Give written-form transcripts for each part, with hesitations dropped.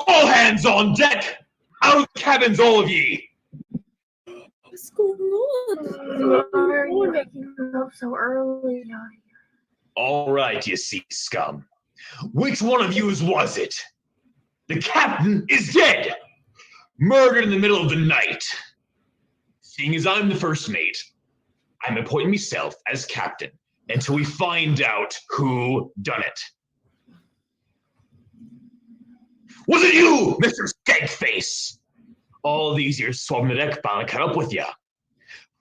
All hands on deck! Out of the cabins, all of ye! What's going on? Why are you waking up so early? All right, you sea scum. Which one of yous was it? The captain is dead! Murdered in the middle of the night. Seeing as I'm the first mate, I'm appointing myself as captain until we find out who done it. Was it you, Mr. Skankface? All these years swabbing the deck finally caught up with ya.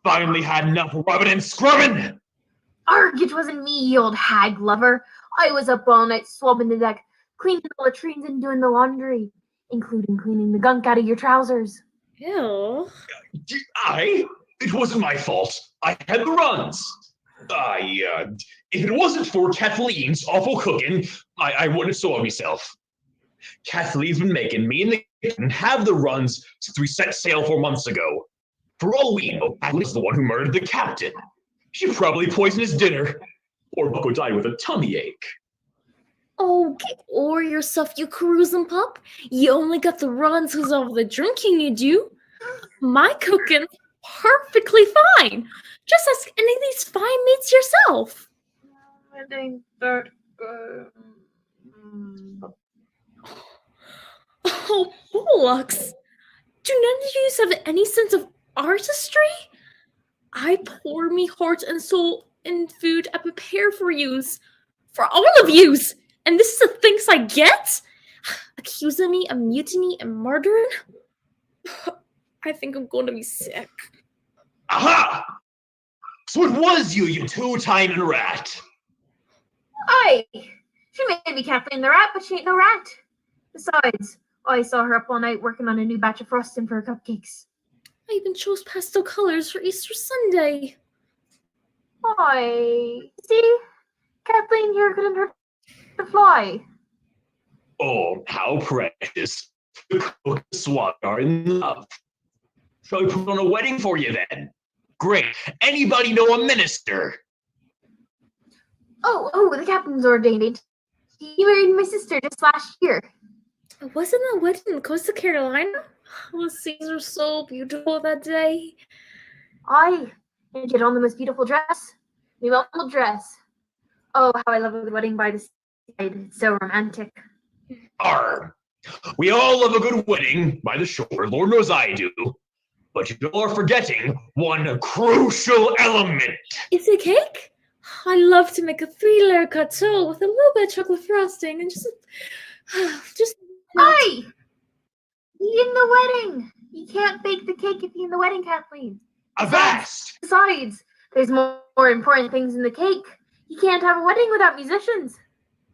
Finally had enough rubbing and scrubbing. Arg, it wasn't me, you old hag lover. I was up all night swabbing the deck, cleaning the latrines and doing the laundry, including cleaning the gunk out of your trousers. Ew. It wasn't my fault. I had the runs. If it wasn't for Kathleen's awful cooking, I wouldn't have soiled myself. Kathleen's been making me and the captain have the runs since we set sail 4 months ago. For all we know, Kathleen's the one who murdered the captain. She probably poisoned his dinner, or Bucko died with a tummy ache. Oh, get over yourself, you cruising pup. You only got the runs because of the drinking you do. My cooking's perfectly fine. Just ask any of these fine mates yourself. It ain't that good. Oh, Bullocks. Do none of you have any sense of artistry? I pour me heart and soul in food I prepare for yous. For all of yous. And this is the things I get? Accusing me of mutiny and murdering? I think I'm going to be sick. Aha! So it was you, you two-timing rat. Aye, she may be Kathleen the rat, but she ain't no rat. Besides, I saw her up all night working on a new batch of frosting for her cupcakes. I even chose pastel colors for Easter Sunday. Aye, see? Kathleen here couldn't hurt to fly. Oh, how precious. The cook and Swat are in love. Shall we put on a wedding for you then? Great. Anybody know a minister? Oh, the captain's ordained. He married my sister just last year. Wasn't that wedding in Costa Carolina? The scenes were so beautiful that day. Aye, and you had on the most beautiful dress. The multiple dress. Oh, how I love a wedding by the side. It's so romantic. Arr. We all love a good wedding by the shore, Lord knows I do. But you all are forgetting one crucial element. Is it cake? I love to make a 3-layer gâteau with a little bit of chocolate frosting and just Aye! Eat in the wedding! You can't bake the cake if you're in the wedding, Kathleen. Avast! Besides, there's more important things in the cake. You can't have a wedding without musicians.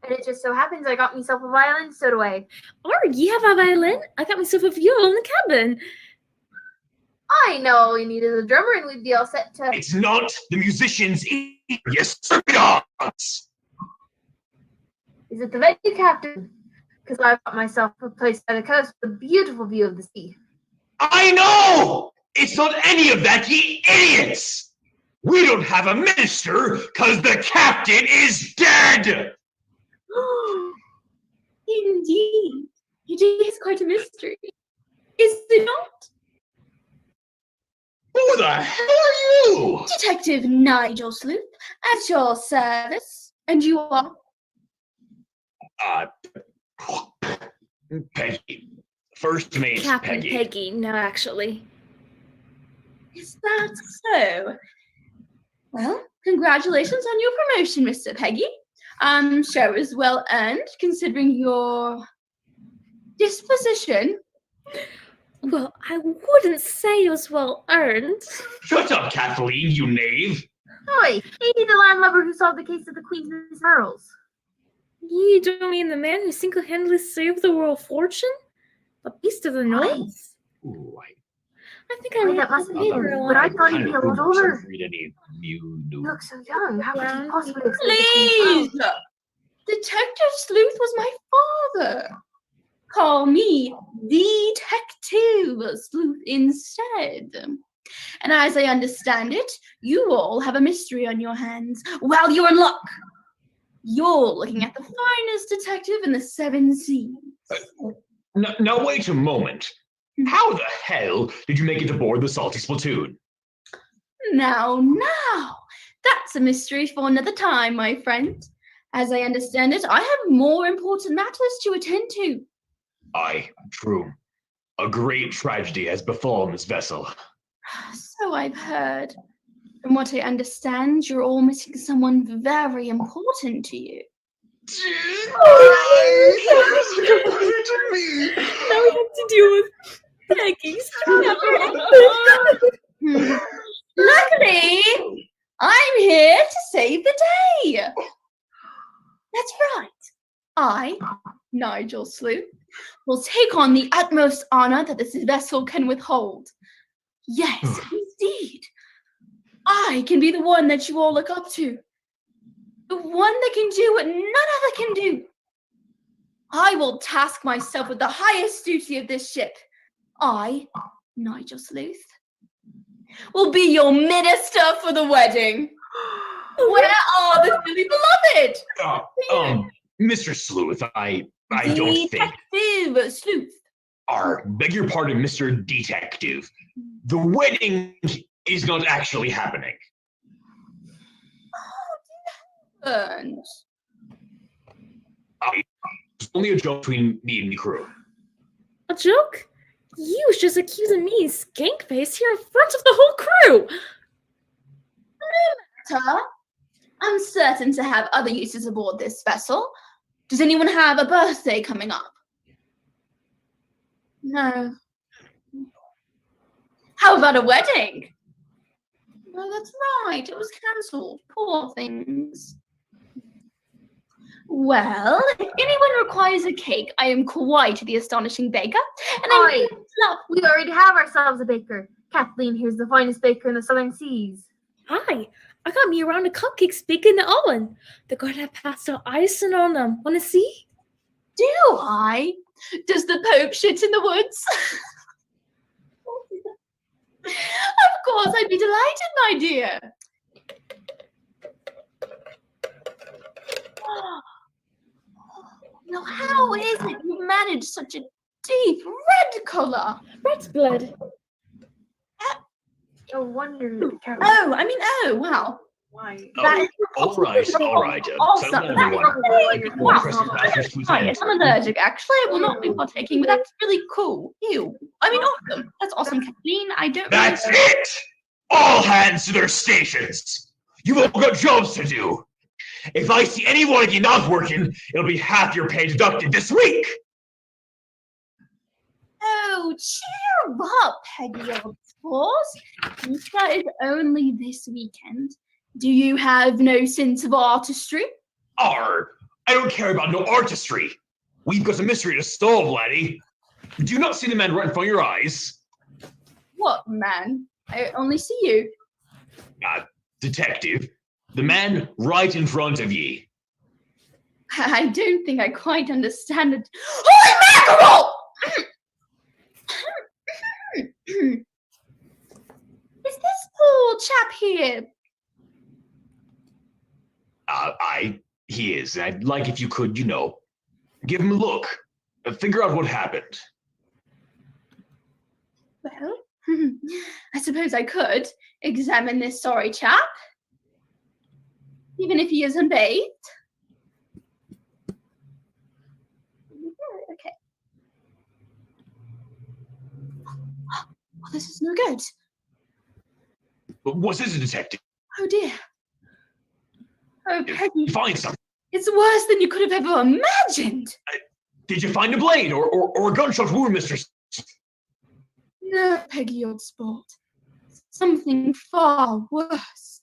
And it just so happens I got myself a violin, so do I. Or you have a violin? I got myself a viol in the cabin. I know all you need is a drummer and we'd be all set to... It's not the musicians either, yes, Is Is it the venue, Captain? Because I've got myself a place by the coast with a beautiful view of the sea. I know! It's not any of that, ye idiots! We don't have a minister because the captain is dead! Indeed. It is quite a mystery. Is it not? Who the hell are you? Detective Nigel Sleuth, at your service. And you are? Peggy. First mate Captain Peggy. Peggy, no, actually. Is that so? Well, congratulations on your promotion, Mr. Peggy. I'm sure it was well earned, considering your disposition. Well, I wouldn't say it was well earned. Shut up, Kathleen, you knave. Oi, maybe the landlubber who solved the case of the Queen's Pearls. You don't mean the man who single-handedly saved the royal fortune? A beast of the north? Ooh, I think I read that must be paper him, a but I lot. thought he'd be a lot older. Read any new You news. look so young. How could Brown you possibly people. have saved the Queen's Please! Detective Sleuth was my father. Call me Detective Sleuth instead. And as I understand it, you all have a mystery on your hands. Well, you're in luck. You're looking at the finest detective in the 7 seas. Now wait a moment. How the hell did you make it aboard the Salty Spittoon? Now, that's a mystery for another time, my friend. As I understand it, I have more important matters to attend to. Aye, true. A great tragedy has befallen this vessel. So I've heard. From what I understand, you're all missing someone very important to you. Now we have to deal with Peggy's Luckily, I'm here to save the day. That's right. I, Nigel Sleuth, will take on the utmost honor that this vessel can withhold. Yes, indeed. I can be the one that you all look up to. The one that can do what none other can do. I will task myself with the highest duty of this ship. I, Nigel Sleuth, will be your minister for the wedding. Where are the dearly beloved? Mr. Sleuth, I don't think. Detective Sleuth. Beg your pardon, Mr. Detective. The wedding is not actually happening. And It's only a joke between me and the crew. A joke? You was just accusing me, Skankface, here in front of the whole crew! Sir, I'm certain to have other uses aboard this vessel. Does anyone have a birthday coming up? No. How about a wedding? No, that's right. It was cancelled. Poor things. Well, if anyone requires a cake, I am quite the astonishing baker. And I love. We already have ourselves a baker. Kathleen here's the finest baker in the Southern Seas. Hi, I got me a round of cupcakes baked in the oven. They're going to have pastel icing on them. Want to see? Do I? Does the Pope shit in the woods? Of course, I'd be delighted, my dear. Now, how is it you managed such a deep red color? Red's blood. No wonder. Oh, wow. Why? Oh, all right. Awesome. Settle down, everyone. More pressing matters to Hi, attend. I'm allergic. Actually, I will not be partaking, but that's really cool. Ew. I mean, awesome. That's awesome, Kathleen. I don't That's really... it! All hands to their stations! You've all got jobs to do! If I see any one of you not working, it'll be half your pay deducted this week! Oh, cheer up, Peggy old sport. You started only this weekend. Do you have no sense of artistry? I don't care about no artistry. We've got a mystery to solve, laddie. Do you not see the man right in front of your eyes? What man? I only see you. Detective. The man right in front of ye. I don't think I quite understand it. Holy mackerel! Is this poor chap here? He is. I'd like if you could, give him a look. Figure out what happened. Well, I suppose I could examine this sorry chap, even if he isn't bathed. Okay. Oh, this is no good. What's this, detective? Oh dear. Oh, Peggy, Find something. it's worse than you could have ever imagined. Did you find a blade or a gunshot wound, Mr. No, Peggy, old sport. Something far worse.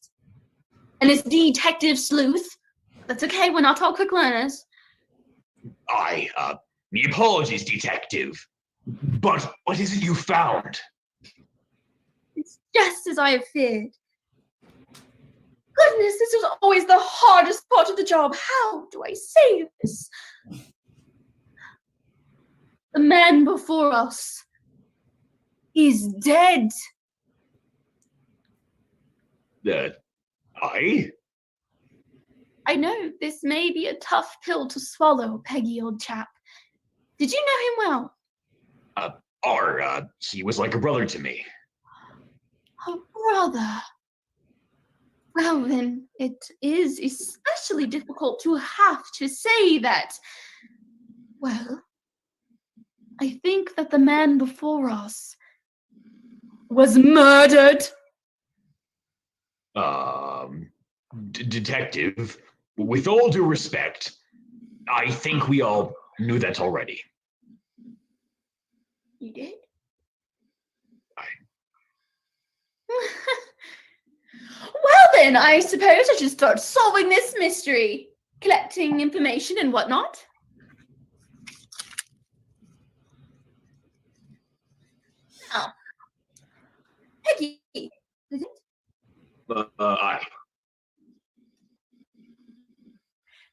And it's Detective Sleuth. That's okay, we're not all quick learners. Me apologies, detective. But what is it you found? It's just as I have feared. Goodness, this was always the hardest part of the job. How do I say this? The man before us is dead. I know this may be a tough pill to swallow, Peggy, old chap. Did you know him well? He was like a brother to me. A brother. Well, then, it is especially difficult to have to say that. Well, I think that the man before us was murdered. Detective, with all due respect, I think we all knew that already. You did? Well then, I suppose I should start solving this mystery. Collecting information and whatnot. Now, Peggy, is it? Aye.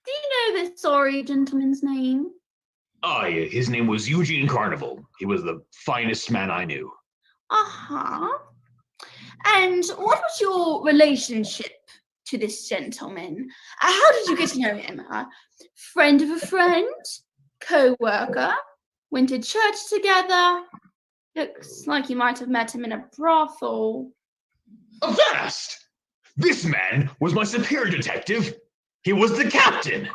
Do you know this sorry gentleman's name? Aye, his name was Eugene Carnival. He was the finest man I knew. Uh-huh. And what was your relationship to this gentleman? How did you get to know him? Friend of a friend? Co-worker? Went to church together? Looks like you might have met him in a brothel. Avast! This man was my superior detective. He was the captain.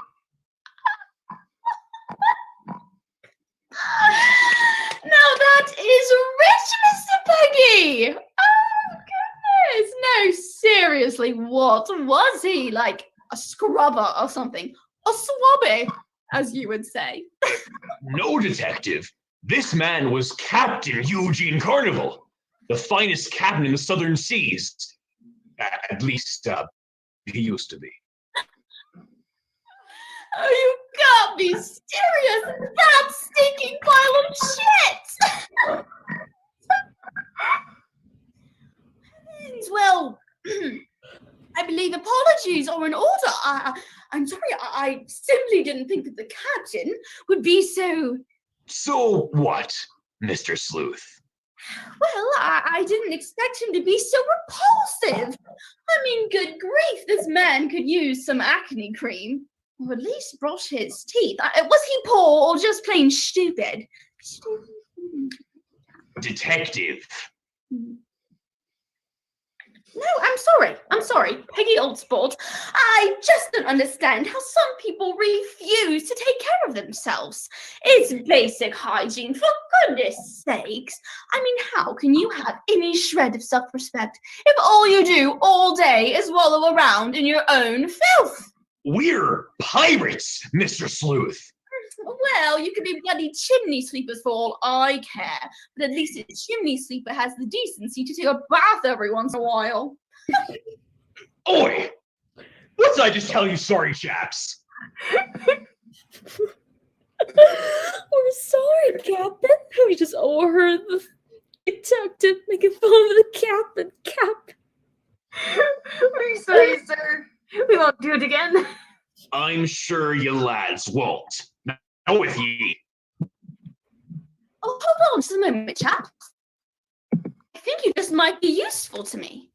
Now that is rich, Mr. Peggy! Oh, goodness! No, seriously, what was he? Like a scrubber or something? A swabby, as you would say. No, detective. This man was Captain Eugene Carnival, the finest captain in the southern seas. At least, he used to be. Oh, you can't be serious! That stinking pile of shit! Well, I believe apologies are in order. I'm sorry, I simply didn't think that the captain would be so... So what, Mr. Sleuth? Well, I didn't expect him to be so repulsive. I mean, good grief, this man could use some acne cream. Or at least brush his teeth. Was he poor or just plain stupid? Detective. No, I'm sorry, Peggy Old Sport. I just don't understand how some people refuse to take care of themselves. It's basic hygiene, for goodness sakes. I mean, how can you have any shred of self-respect if all you do all day is wallow around in your own filth? We're pirates, Mr. Sleuth. Well, you could be bloody chimney sweepers for all I care, but at least a chimney sweeper has the decency to take a bath every once in a while. Oi! What did I just tell you, sorry chaps? We're sorry, Captain. We just overheard the detective making fun of the captain. We're sorry, sir. We won't do it again. I'm sure you lads won't. Now with ye. Oh, hold on just a moment, chaps. I think you just might be useful to me.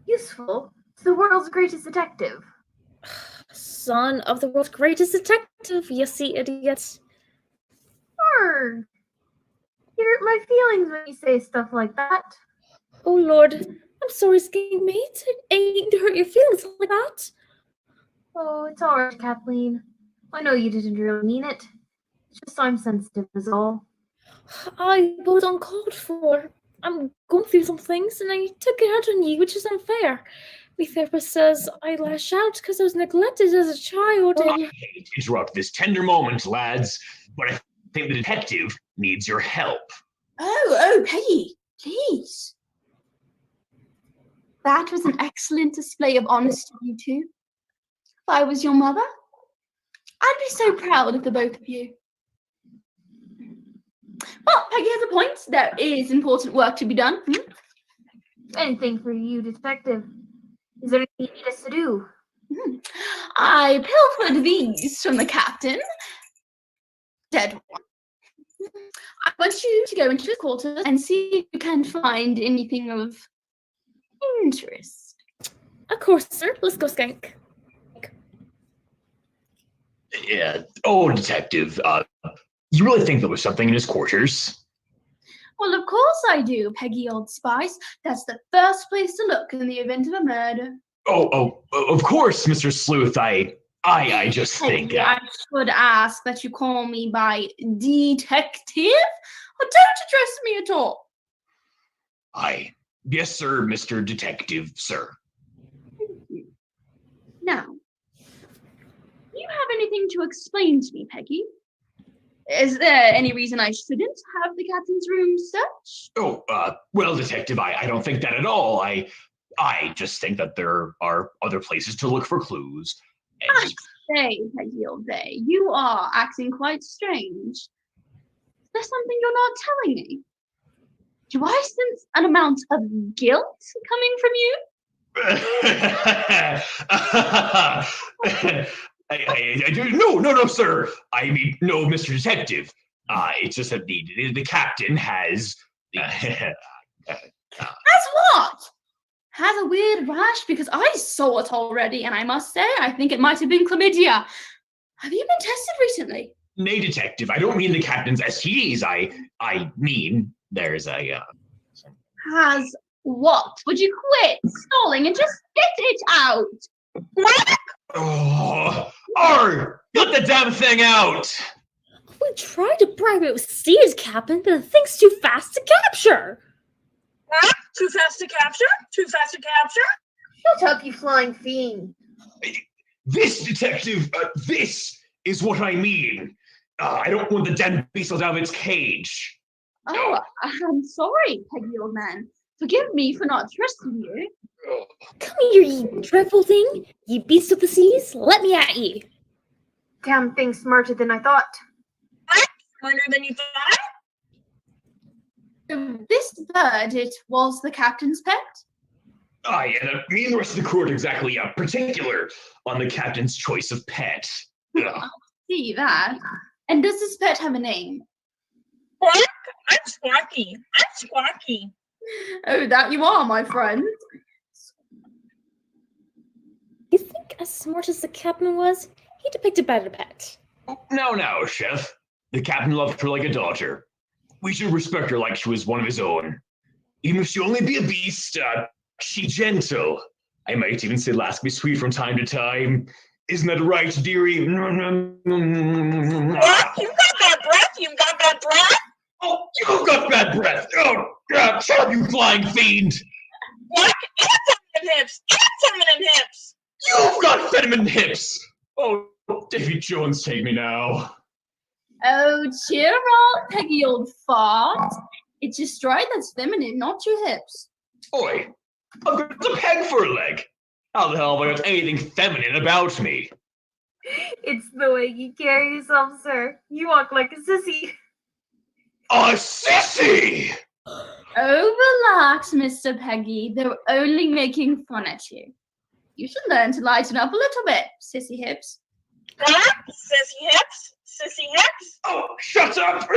Useful? It's the world's greatest detective. Son of the world's greatest detective, you see, idiot. Arrgh. You hurt my feelings when you say stuff like that. Oh, Lord. I'm sorry, Skink Mate. I ain't to hurt your feelings like that. Oh, it's alright, Kathleen. I know you didn't really mean it. It's just I'm sensitive is all. I was uncalled for. I'm going through some things and I took it out on you, which is unfair. My therapist says I lash out because I was neglected as a child I and... hate to interrupt this tender moment, lads, but I think the detective needs your help. Oh, Peggy, please. That was an excellent display of honesty, you two. If I was your mother, I'd be so proud of the both of you. Well, Peggy has a point. There is important work to be done. Anything for you, detective. Is there anything you need us to do? I pilfered these from the captain. Dead one. I want you to go into his quarters and see if you can find anything of interest. Of course, sir. Let's go, Skink. Yeah. Oh, detective, you really think there was something in his quarters? Well, of course I do, Peggy Old Spice. That's the first place to look in the event of a murder. Oh, of course, Mr. Sleuth. I just think. Peggy, I should ask that you call me by detective, or don't address me at all. Yes, sir, Mr. Detective, sir. Now, do you have anything to explain to me, Peggy? Is there any reason I shouldn't have the captain's room searched? Oh, well, detective, I don't think that at all. I just think that there are other places to look for clues. I say, Peggy Old Day, you are acting quite strange. Is there something you're not telling me? Do I sense an amount of guilt coming from you? I do no, sir. I mean, no, Mr. Detective. It's just that the captain has. Has what? Has a weird rash? Because I saw it already, and I must say, I think it might have been chlamydia. Have you been tested recently? Nay, detective. I don't mean the captain's STDs. I mean there's a. Has what? Would you quit stalling and just get it out? Oh, get the damn thing out! We tried to bribe it with seeds, Captain, but the thing's too fast to capture. What? Too fast to capture? Too fast to capture? Shut up, you flying fiend. This, detective, this is what I mean. I don't want the damn beast out of its cage. Oh, I'm sorry, Peggy old man. Forgive me for not trusting you. Come here, you dreadful thing. You beast of the seas, let me at ye. Damn thing smarter than I thought. Smarter than you thought? This bird, it was the captain's pet? And me and the rest of the crew are exactly particular on the captain's choice of pet. See that. And does this pet have a name? Squawk? I'm Squawky. I'm Squawky. Oh, that you are, my friend. You think as smart as the captain was, He depicted better pet. Now, Chef. The captain loved her like a daughter. We should respect her like she was one of his own. Even if she only be a beast, she's gentle. I might even say last be sweet from time to time. Isn't that right, dearie? What? You got bad breath? You got bad breath? Oh, you've got bad breath! Oh, shut up, you flying fiend! What? Feminine hips! Feminine hips! You've got feminine hips! Oh, Davy Jones, take me now. Oh, cheer up, Peggy, old fart. It's your stride that's feminine, not your hips. Oi, I've got a peg for a leg. How the hell have I got anything feminine about me? It's the way you carry yourself, sir. You walk like a sissy. A sissy! Oh, relax, Mr. Peggy. They're only making fun at you. You should learn to lighten up a little bit, sissy hips. What? Sissy hips? Sissy hips? Oh, shut up!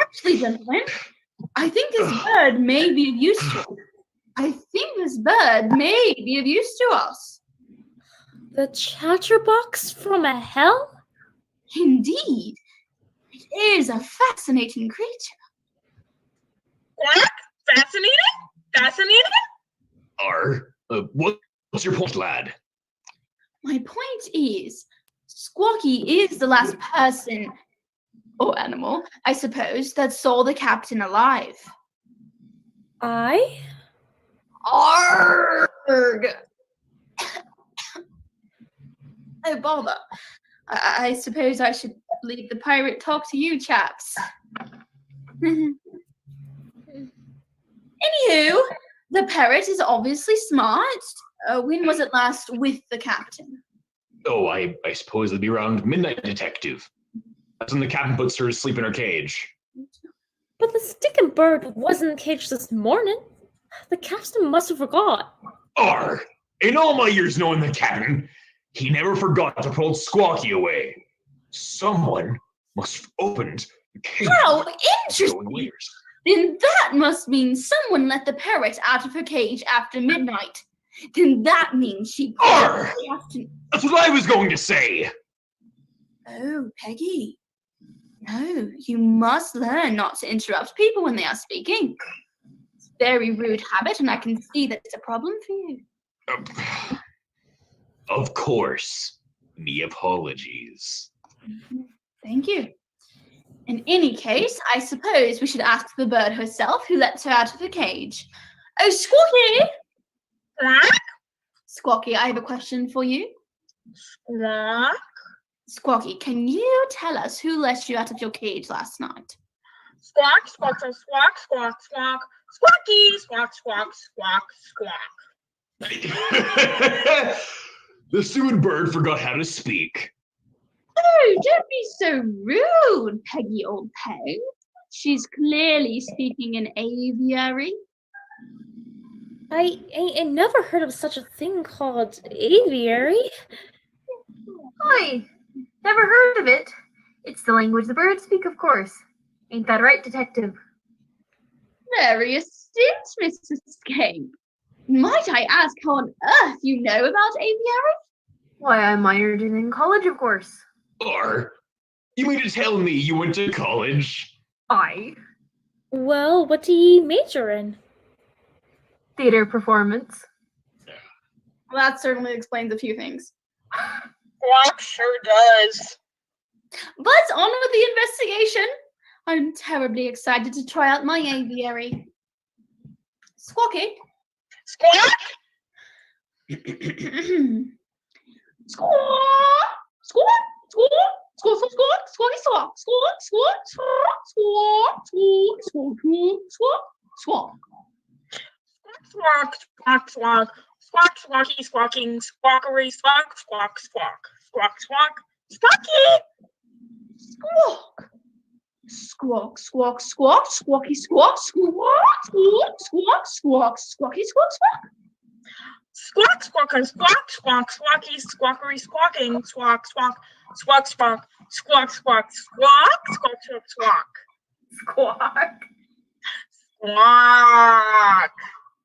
Actually, gentlemen, I think this bird may be of use to us. The chatterbox from a hell? Indeed. It is a fascinating creature. What? Fascinating? Fascinating? What's your point, lad? My point is, Squawky is the last person, or animal, I suppose, that saw the captain alive. I? Arrgh! Oh, bother. I suppose I should leave the pirate talk to you chaps. Anywho, the parrot is obviously smart. When was it last with the captain? Oh, I suppose it'll be around midnight, detective. That's when the captain puts her to sleep in her cage. But the sticking bird wasn't caged this morning. The captain must have forgot. In all my years knowing the captain, he never forgot to pull Squawky away. Someone must have opened the cage. How interesting! Then that must mean someone let the parrot out of her cage after midnight. Then that means she... That's what I was going to say! Oh, Peggy. No, you must learn not to interrupt people when they are speaking. It's a very rude habit, and I can see that it's a problem for you. Of course. Me apologies. Thank you. In any case, I suppose we should ask the bird herself who lets her out of the cage. Oh, Squawky! Squawk? Squawky, I have a question for you. Squawk? Squawky, can you tell us who let you out of your cage last night? Squawk, squawk, squawk, squawk, squawk, squawky, squawk, squawk, squawk, squawk. The stupid bird forgot how to speak. Oh, don't be so rude, Peggy old Peg. She's clearly speaking in aviary. I never heard of such a thing called aviary. Oi, never heard of it. It's the language the birds speak, of course. Ain't that right, detective? Very astute, Mr. Scape. Might I ask how on earth you know about aviary? Why, I minored in college, of course. You mean to tell me you went to college? Well, what do you major in? Theater performance. Well, that certainly explains a few things. Squawk sure does. But on with the investigation. I'm terribly excited to try out my aviary. Squawky. Squawk? Squawk! Squawk! Squawk! Squawk! Squawk! Squawky squawk! Squawk! Squawk! Squawk! Squawk! Squawk! Squawk! Squawk! Squawk, squawk, squawk, squawk, squawky, squawking, squawkery, squawk, squawk, squawk, squawk, squawk, squawky! Squawk! Squawk, squawk, squawk, squawky, squawk, squawk, squawk, squawk, squawk, squawky, squawk, squawk. Squawk, squawk, squawk, squawk, squawky, squawkery, squawking, squawk, squawk, squawk, squawk, squawk, squawk, squawk, squawk, squawk, squawk. Squawk. Squawk.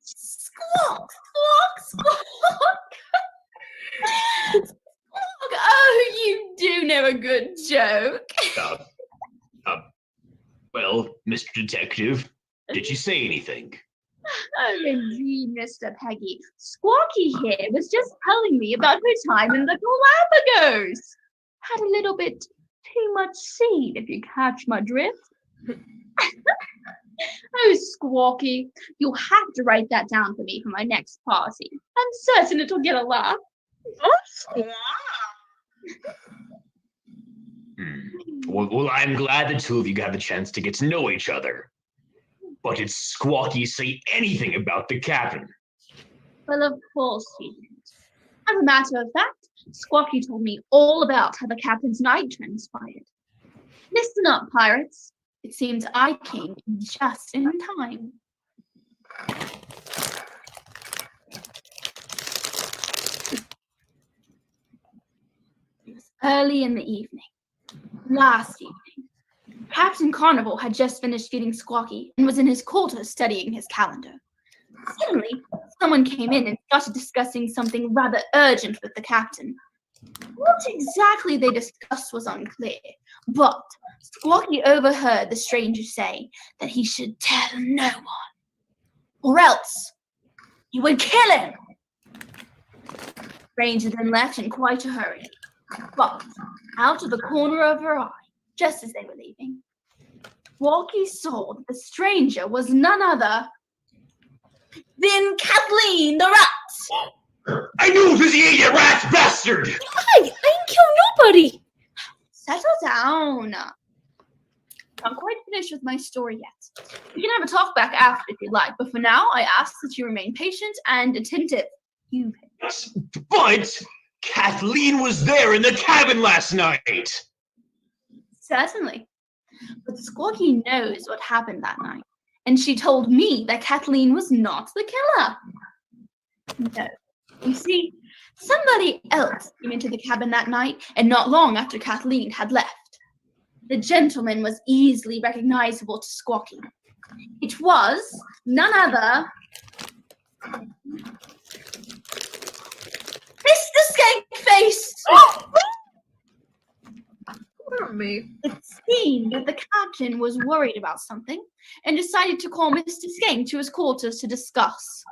Squawk, squawk, squawk. hear a good joke? Well, Mr. Detective, did you say anything? Oh, indeed, Mr. Peggy. Squawky here was just telling me about her time in the Galapagos. Had a little bit too much seed, if you catch my drift. Oh, Squawky, you'll have to write that down for me for my next party. I'm certain it'll get a laugh. Oh, squawk. Well, I'm glad the two of you got the chance to get to know each other. But did Squawky say anything about the cabin? Well, of course he didn't. As a matter of fact, Squawky told me all about how the captain's night transpired. Listen up, pirates. It seems I came just in time. It was early in the evening. Last evening. Captain Carnival had just finished feeding Squawky and was in his quarters studying his calendar. Suddenly, someone came in and started discussing something rather urgent with the captain. What exactly they discussed was unclear, but Squawky overheard the stranger say that he should tell no one, or else he would kill him. The stranger then left in quite a hurry, but out of the corner of her eye, just as they were leaving, Squawky saw that the stranger was none other than Kathleen the rat. I knew it was the idiot rat bastard! I ain't killed nobody. Settle down. I'm quite finished with my story yet. We can have a talk back after if you'd like, but for now, I ask that you remain patient and attentive. You. But Kathleen was there in the cabin last night! Certainly. But Squawky knows what happened that night, and she told me that Kathleen was not the killer. No. You see, somebody else came into the cabin that night, and not long after Kathleen had left. The gentleman was easily recognizable to Squawky. It was none other Mr. Skankface! Poor me. It seemed that the captain was worried about something and decided to call Mr. Skank to his quarters to discuss.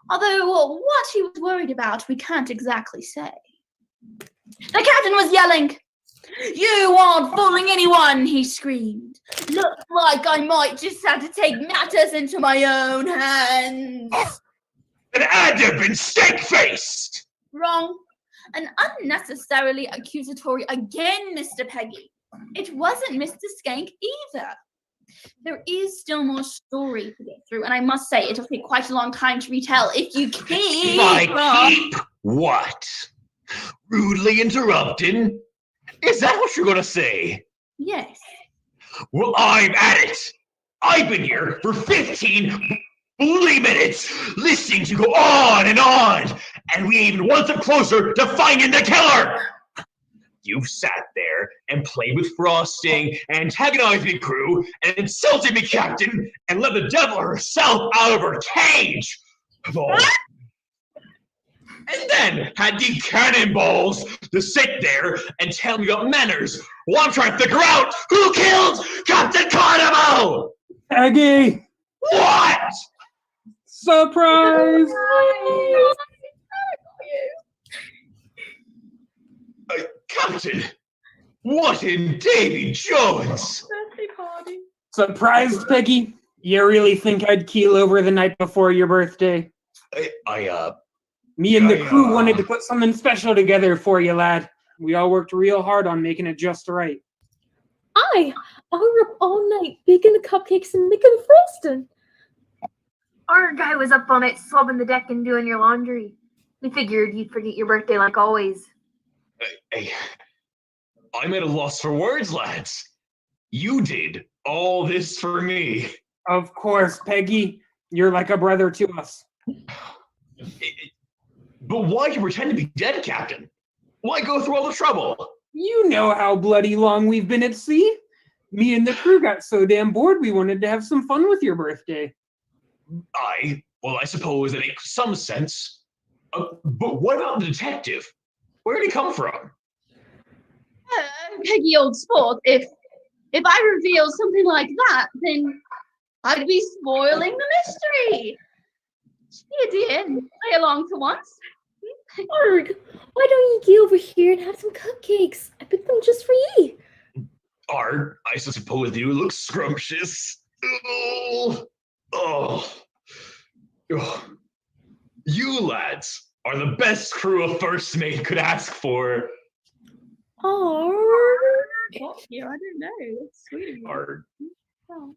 Although what he was worried about, we can't exactly say. The captain was yelling, "You aren't fooling anyone," he screamed. "Looks like I might just have to take matters into my own hands." And I'd have been steak-faced! Wrong. And unnecessarily accusatory again, Mr. Peggy. It wasn't Mr. Skank either. There is still more story to get through, and I must say it'll take quite a long time to retell if you keep. Keep what? Rudely interrupting? Is that what you're gonna say? Yes. Well, I'm at it! I've been here for 15 bloody minutes, listening to you go on, and we ain't even one step closer to finding the killer! You've sat there and played with frosting, and antagonized me, crew, and insulted me, Captain, and let the devil herself out of her cage! Oh. And then had the cannonballs to sit there and tell me about manners while I'm trying to figure out who killed Captain Carnival! Peggy! What? Surprise! Captain, what in Davy Jones? Birthday party. Surprised, Peggy? You really think I'd keel over the night before your birthday? Me and the crew wanted to put something special together for you, lad. We all worked real hard on making it just right. I were up all night baking the cupcakes and making frosting. Our guy was up all night swabbing the deck and doing your laundry. We figured you'd forget your birthday like always. I'm at a loss for words, lads. You did all this for me. Of course, Peggy. You're like a brother to us. But why do you pretend to be dead, Captain? Why go through all the trouble? You know how bloody long we've been at sea. Me and the crew got so damn bored we wanted to have some fun with your birthday. I suppose that makes some sense. But what about the detective? Where did he come from? Oh, I'm a peggy old sport. If I reveal something like that, then I'd be spoiling the mystery. Here, dear, play along for once. Arg, why don't you get over here and have some cupcakes? I picked them just for you. Art, I suppose you look scrumptious. Oh, oh. Oh. You lads are the best crew a first mate could ask for. Oh, Yeah, I don't know. That's sweet of you. Art. Oh.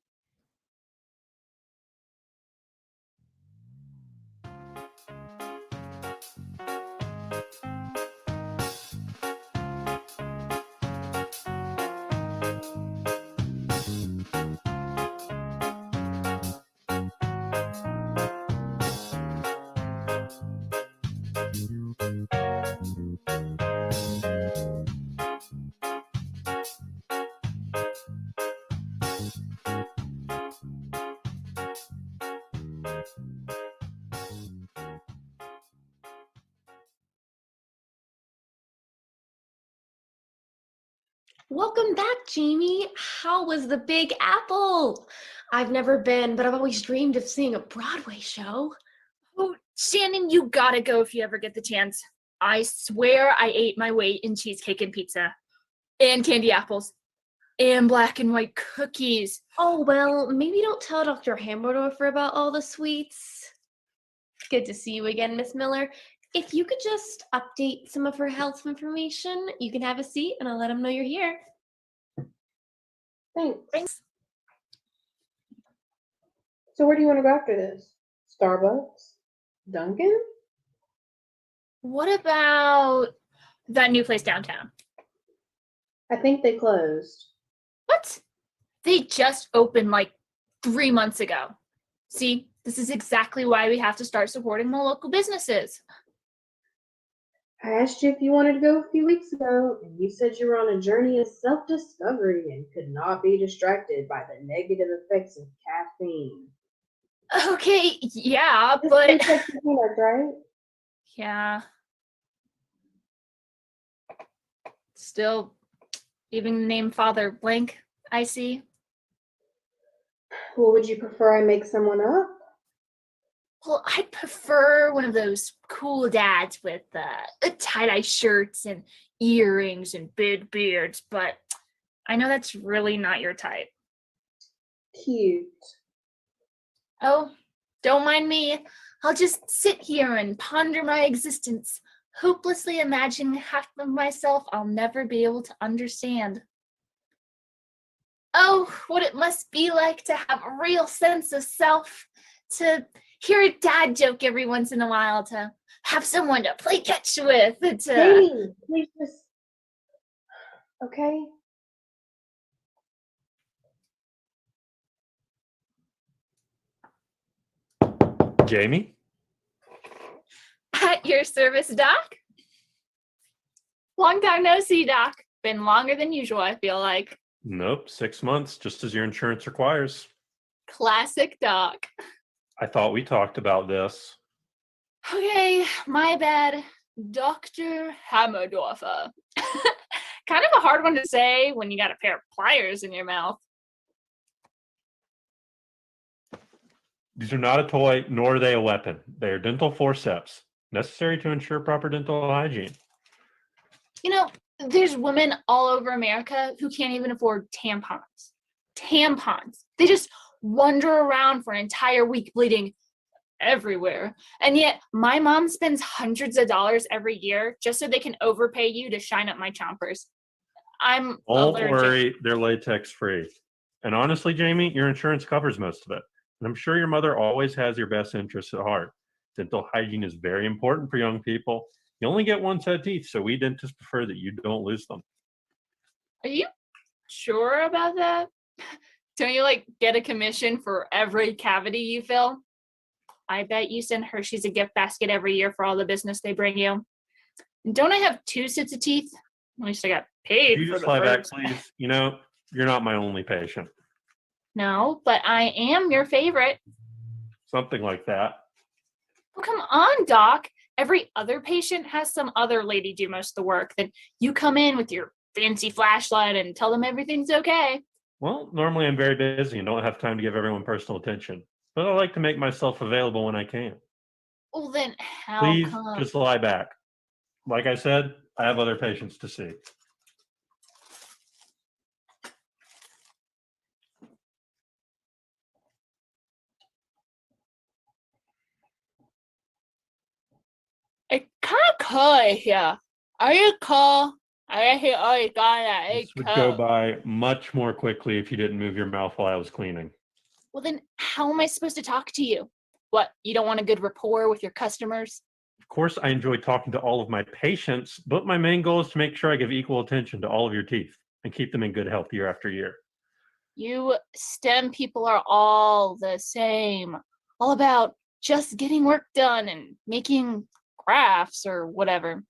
Welcome back, Jamie. How was the Big Apple? I've never been, but I've always dreamed of seeing a Broadway show. oh, Shannon, you gotta go if you ever get the chance. I swear I ate my weight in cheesecake and pizza, and candy apples, and black and white cookies. Oh, well, maybe don't tell Dr. Hamberdorfer about all the sweets. Good to see you again, Miss Miller. If you could just update some of her health information, you can have a seat and I'll let him know you're here. Thanks. So where do you want to go after this? Starbucks? Dunkin'? What about that new place downtown? I think they closed. What? They just opened like 3 months ago. See, this is exactly why we have to start supporting the local businesses. I asked you if you wanted to go a few weeks ago, and you said you were on a journey of self-discovery and could not be distracted by the negative effects of caffeine. Okay, yeah, This but tastes like peanuts, right? yeah. Still leaving the name Father blank, I see. Well, would you prefer I make someone up? Well, I'd prefer one of those cool dads with tie-dye shirts and earrings and big beards, but I know that's really not your type. Cute. Oh, don't mind me. I'll just sit here and ponder my existence, hopelessly imagining half of myself I'll never be able to understand. Oh, what it must be like to have a real sense of self, to hear a dad joke every once in a while, to have someone to play catch with, to... Jamie, please just... Okay? Jamie? At your service, Doc. Long time no see, Doc. Been longer than usual, I feel like. Nope, 6 months, just as your insurance requires. Classic Doc. I thought we talked about this. Okay, my bad. Dr. Hammerdorfer. Kind of a hard one to say when you got a pair of pliers in your mouth. These are not a toy, nor are they a weapon. They are dental forceps, necessary to ensure proper dental hygiene. You know, there's women all over America who can't even afford tampons. Tampons. They just wander around for an entire week bleeding everywhere. And yet my mom spends hundreds of dollars every year just so they can overpay you to shine up my chompers. I'm Don't allergic. worry, they're latex free. And honestly, Jamie, your insurance covers most of it. And I'm sure your mother always has your best interests at heart. Dental hygiene is very important for young people. You only get one set of teeth, so we dentists prefer that you don't lose them. Are you sure about that? Don't you get a commission for every cavity you fill? I bet you send Hershey's a gift basket every year for all the business they bring you. And don't I have 2 sets of teeth? At least I got paid You for just the lie back, first. please. You know, you're not my only patient. No, but I am your favorite. Something like that. Oh, come on, Doc. Every other patient has some other lady do most of the work. Then you come in with your fancy flashlight and tell them everything's okay. Well, normally I'm very busy and don't have time to give everyone personal attention, but I like to make myself available when I can. Well, then how Please come? just lie back. Like I said, I have other patients to see. It's kind of cold here. Are you cold? I hear all you got that. This would go by much more quickly if you didn't move your mouth while I was cleaning. Well, then how am I supposed to talk to you? What, you don't want a good rapport with your customers? Of course, I enjoy talking to all of my patients, but my main goal is to make sure I give equal attention to all of your teeth and keep them in good health year after year. You STEM people are all the same. All about just getting work done and making crafts or whatever.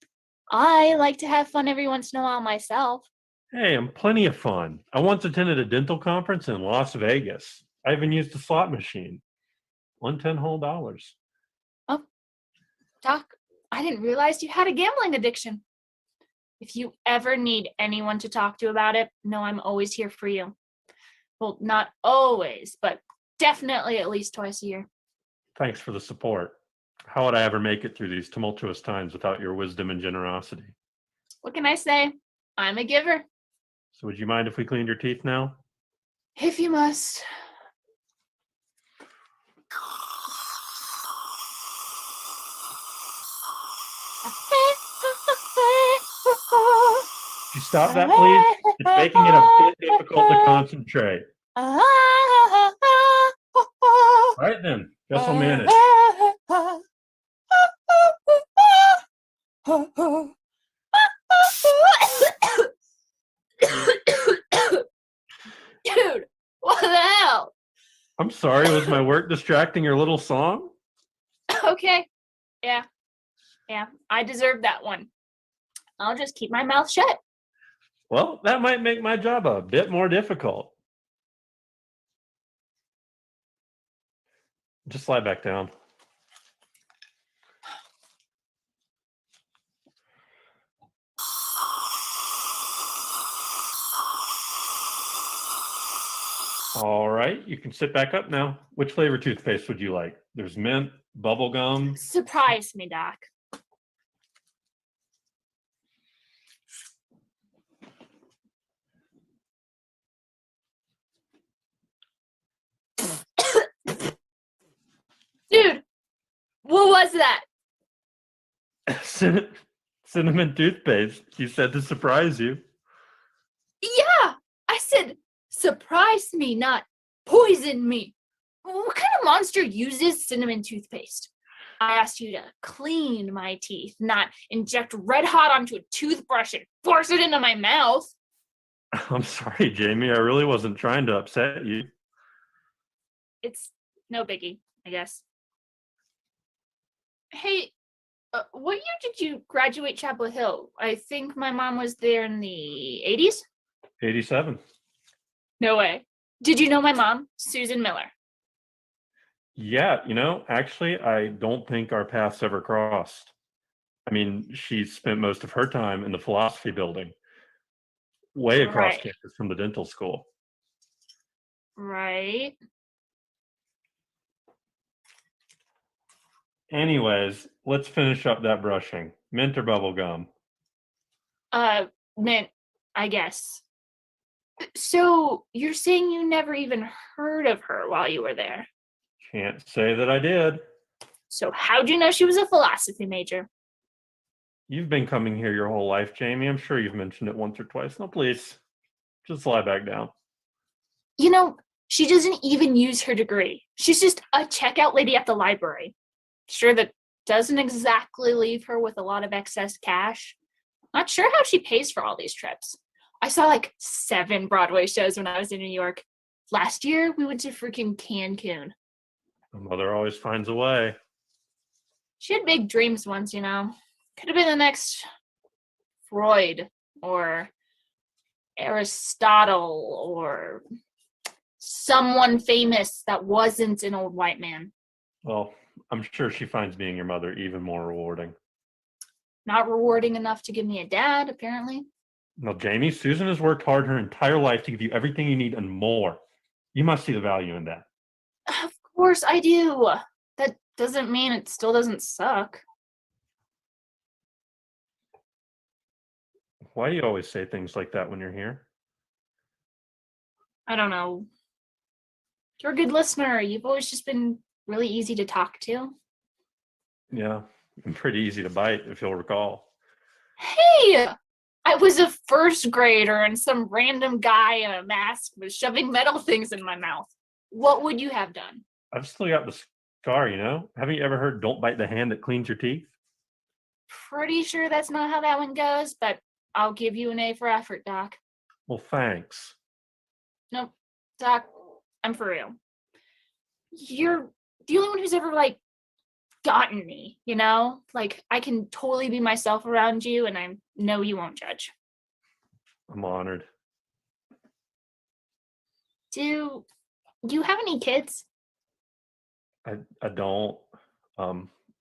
I like to have fun every once in a while myself. Hey, I'm plenty of fun. I once attended a dental conference in Las Vegas. I even used a slot machine. Won $10 whole. Doc, I didn't realize you had a gambling addiction. If you ever need anyone to talk to about it, know I'm always here for you. Well, not always, but definitely at least twice a year. Thanks for the support. How would I ever make it through these tumultuous times without your wisdom and generosity? What can I say? I'm a giver. So would you mind if we cleaned your teeth now? If you must. Could you stop that, please? It's making it a bit difficult to concentrate. All right then, guess I'll manage. Dude, what the hell? I'm sorry, was my work distracting your little song? Okay. Yeah, I deserve that one. I'll just keep my mouth shut. Well, that might make my job a bit more difficult. Just lie back down. All right, you can sit back up now. Which flavor toothpaste would you like? There's mint, bubble gum. Surprise me, Doc. Dude, what was that? Cinnamon toothpaste. You said to surprise you. Yeah, I said surprise me, not poison me. What kind of monster uses cinnamon toothpaste? I asked you to clean my teeth, not inject red hot onto a toothbrush and force it into my mouth. I'm sorry, Jamie. I really wasn't trying to upset you. It's no biggie, I guess. Hey, what year did you graduate Chapel Hill? I think my mom was there in the 80s? 87. No way. Did you know my mom, Susan Miller? Yeah, actually, I don't think our paths ever crossed. I mean, she spent most of her time in the philosophy building, way across Right. campus from the dental school. Right. Anyways, let's finish up that brushing. Mint or bubble gum? Mint, I guess. So you're saying you never even heard of her while you were there? Can't say that I did. So how'd you know she was a philosophy major? You've been coming here your whole life, Jamie. I'm sure you've mentioned it once or twice. No, please. Just lie back down. She doesn't even use her degree. She's just a checkout lady at the library. Sure, that doesn't exactly leave her with a lot of excess cash. Not sure how she pays for all these trips. I saw like 7 Broadway shows when I was in New York. Last year, we went to freaking Cancun. My mother always finds a way. She had big dreams once, Could have been the next Freud or Aristotle or someone famous that wasn't an old white man. Well, I'm sure she finds being your mother even more rewarding. Not rewarding enough to give me a dad, apparently. Now, Jamie, Susan has worked hard her entire life to give you everything you need and more. You must see the value in that. Of course I do. That doesn't mean it still doesn't suck. Why do you always say things like that when you're here? I don't know. You're a good listener. You've always just been really easy to talk to. Yeah, and pretty easy to bite, if you'll recall. Hey! I was a first grader and some random guy in a mask was shoving metal things in my mouth. What would you have done? I've still got the scar, you know? Haven't you ever heard, don't bite the hand that cleans your teeth? Pretty sure that's not how that one goes, but I'll give you an A for effort, Doc. Well, thanks. Nope. Doc, I'm for real. You're the only one who's ever, gotten me, you know? I can totally be myself around you, and I know you won't judge. I'm honored. Do you have any kids? I don't.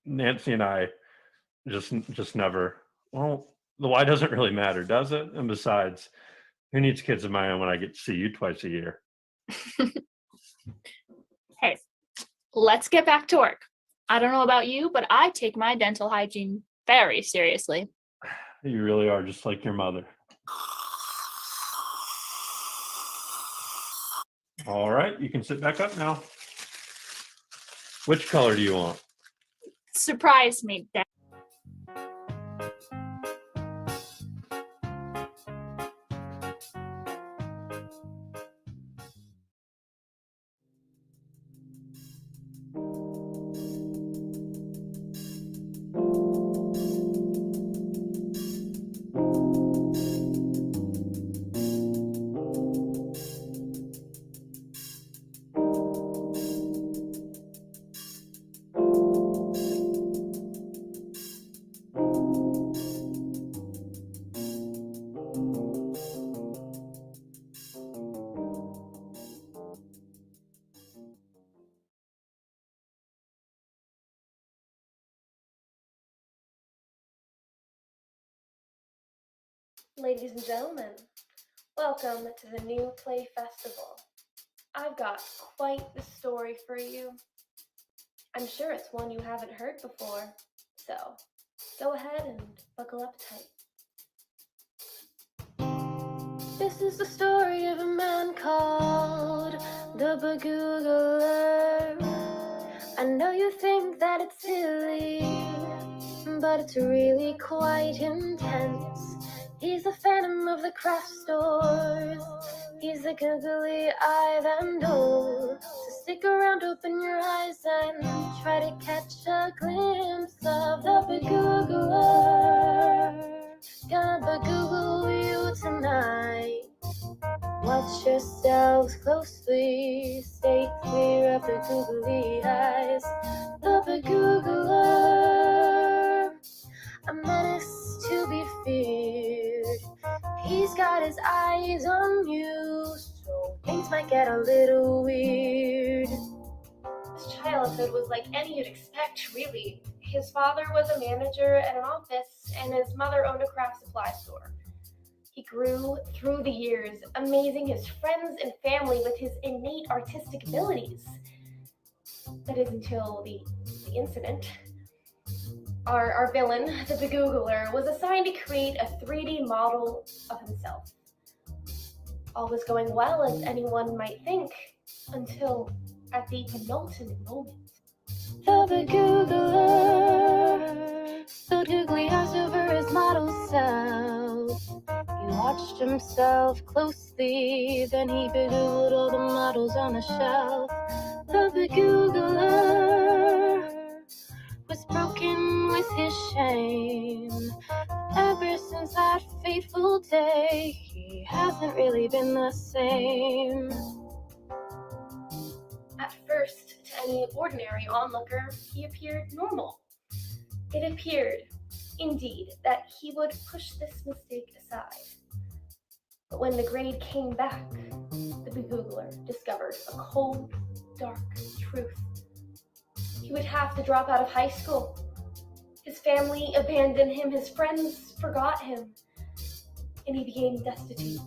Nancy and I just never. Well, the why doesn't really matter, does it? And besides, who needs kids of my own when I get to see you twice a year? Hey, let's get back to work. I don't know about you, but I take my dental hygiene very seriously. You really are just like your mother. All right, you can sit back up now. Which color do you want? Surprise me, Dad. Ladies and gentlemen, welcome to the new Play Festival. I've got quite the story for you. I'm sure it's one you haven't heard before, so go ahead and buckle up tight. This is the story of a man called the Bagoogler. I know you think that it's silly, but it's really quite intense. He's the phantom of the craft stores. He's the googly-eyed vandal. So stick around, open your eyes, and try to catch a glimpse of the Bagoogler. Gonna Bagoogle you tonight. Watch yourselves closely. Stay clear of the googly eyes. The Bagoogler, a menace to be feared. He's got his eyes on you, so things might get a little weird. His childhood was like any you'd expect, really. His father was a manager at an office, and his mother owned a craft supply store. He grew through the years, amazing his friends and family with his innate artistic abilities. That is until the incident. Our villain, the Bagoogler, was assigned to create a 3D model of himself. All was going well, as anyone might think, until at the penultimate moment. The Bagoogler spilled googly eyes over his model self. He watched himself closely, then he Bagoogled all the models on the shelf. The Bagoogler was broken with his shame. Ever since that fateful day, he hasn't really been the same. At first, to any ordinary onlooker, he appeared normal. It appeared, indeed, that he would push this mistake aside. But when the grade came back, the Bagoogler discovered a cold, dark truth. He would have to drop out of high school. His family abandoned him, his friends forgot him. and he became destitute,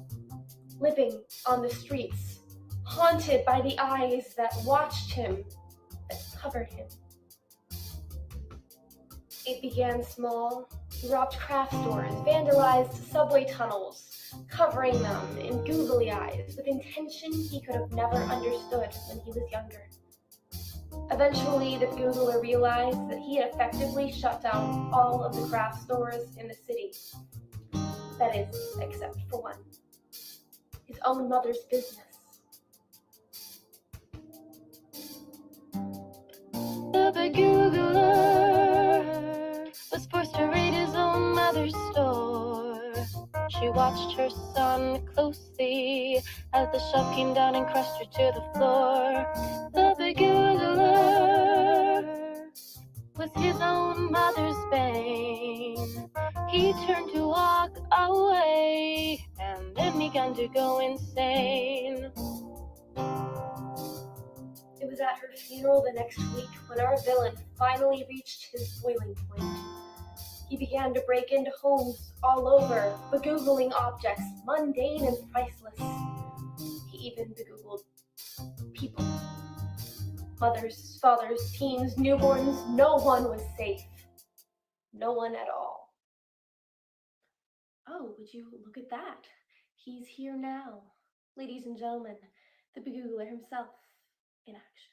living on the streets, haunted by the eyes that watched him, that covered him. It began small. He robbed craft stores, vandalized subway tunnels, covering them in googly eyes with intention he could have never understood when he was younger. Eventually, the Googler realized that he had effectively shut down all of the craft stores in the city. That is, except for one. His own mother's business. The big Googler was forced to raid his own mother's store. She watched her son closely as the shelf came down and crushed her to the floor. The big Googler was his own mother's bane. He turned to walk away and then began to go insane. It was at her funeral the next week when our villain finally reached his boiling point. He began to break into homes all over, begoogling objects mundane and priceless. He even begoogled people. Mothers, fathers, teens, newborns, no one was safe. No one at all. Oh, would you look at that? He's here now. Ladies and gentlemen, the begoogler himself in action.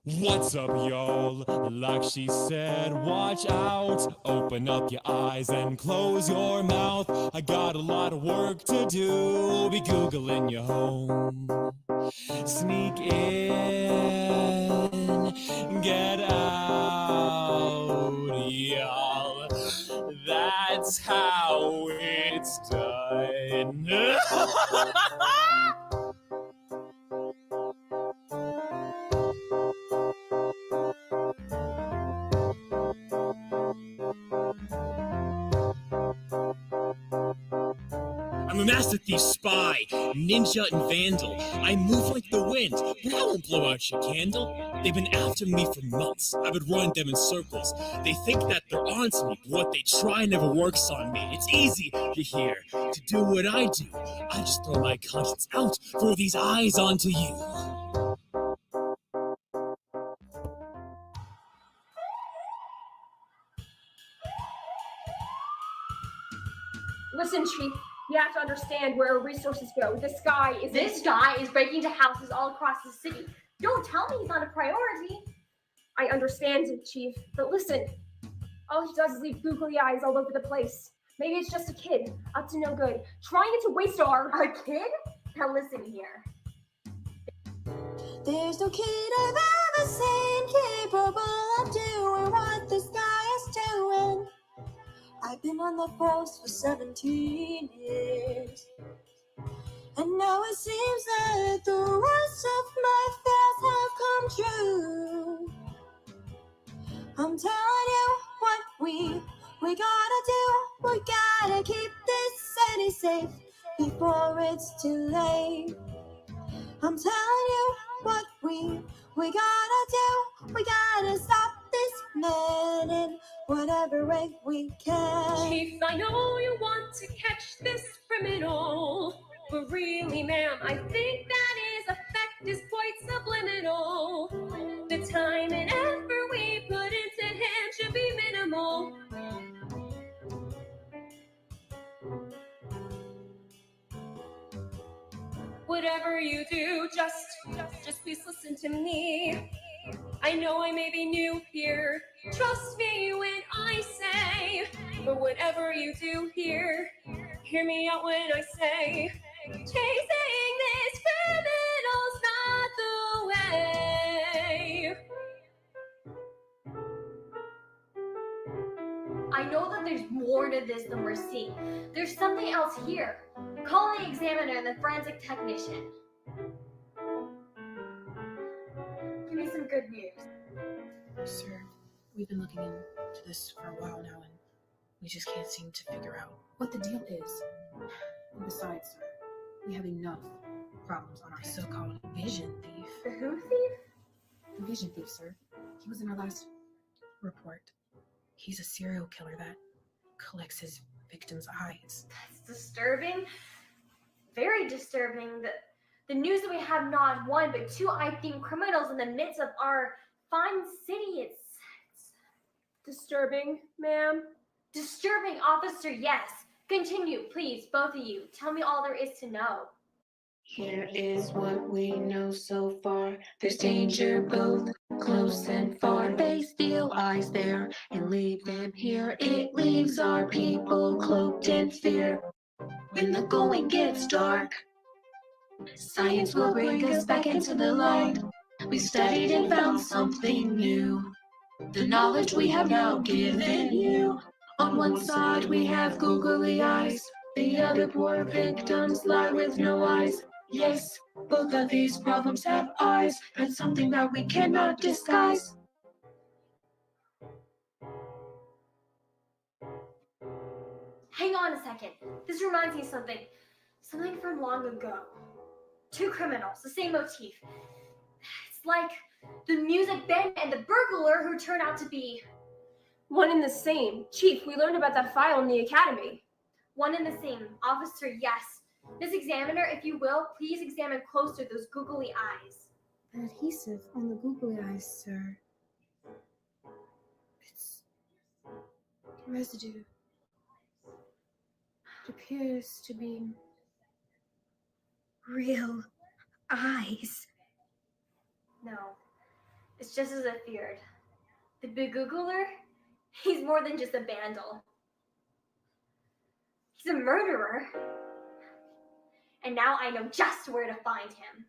What's up, y'all? Like she said, watch out. Open up your eyes and close your mouth. I got a lot of work to do. Be Googling your home. Sneak in, get out, y'all. That's how it's done. I'm a master thief, spy, ninja, and vandal. I move like the wind, but I won't blow out your candle. They've been after me for months. I've been running them in circles. They think that they're onto me, but what they try never works on me. It's easy, you hear, to do what I do. I just throw my conscience out, throw these eyes onto you. Listen, Chief, you have to understand where our resources go. This guy is breaking into houses all across the city. Don't tell me he's not a priority. I understand it, Chief, but listen. All he does is leave googly eyes all over the place. Maybe it's just a kid, up to no good, trying to waste our... A kid? Now listen here. There's no kid I've ever seen capable of doing what this guy is doing. I've been on the force for 17 years. And now it seems that the worst of my fears have come true. I'm telling you what we gotta do. We gotta keep this city safe before it's too late. I'm telling you what we gotta do. We gotta stop this man in whatever way we can. Chief, I know you want to catch this criminal, but really, ma'am, I think that his effect is quite subliminal. The time and effort we put into him should be minimal. Whatever you do, just please listen to me. I know I may be new here. Trust me when I say, but whatever you do here, hear me out when I say, chasing this criminal's not the way. I know that there's more to this than we're seeing. There's something else here. Call the examiner and the forensic technician. Give me some good news. Sir, we've been looking into this for a while now, and we just can't seem to figure out what the deal is. And besides, sir, we have enough problems on our so-called vision thief. The who thief? The vision thief, sir. He was in our last report. He's a serial killer that collects his victims' eyes. That's disturbing. Very disturbing. The news that we have not one but two eye-themed criminals in the midst of our fine city. It's Disturbing, ma'am. disturbing, officer. Yes. Continue, please, both of you. Tell me all there is to know. Here is what we know so far. There's danger both close and far. They steal eyes there and leave them here. It leaves our people cloaked in fear. When the going gets dark, science will bring us back into the light. We studied and found something new. The knowledge we have now given you. On one side we have googly eyes. The other poor victims lie with no eyes. Yes, both of these problems have eyes and something that we cannot disguise. Hang on a second. This reminds me of something. Something from long ago. Two criminals, the same motif. It's like the music band and the burglar who turned out to be One and the same. Chief, we learned about that file in the academy. one and the same. Officer, yes. Miss Examiner, if you will, please examine closer those googly eyes. The adhesive on the googly eyes, sir. It's residue. It appears to be Real eyes. No, it's just as I feared. The big googler, he's more than just a vandal. He's a murderer. And now I know just where to find him.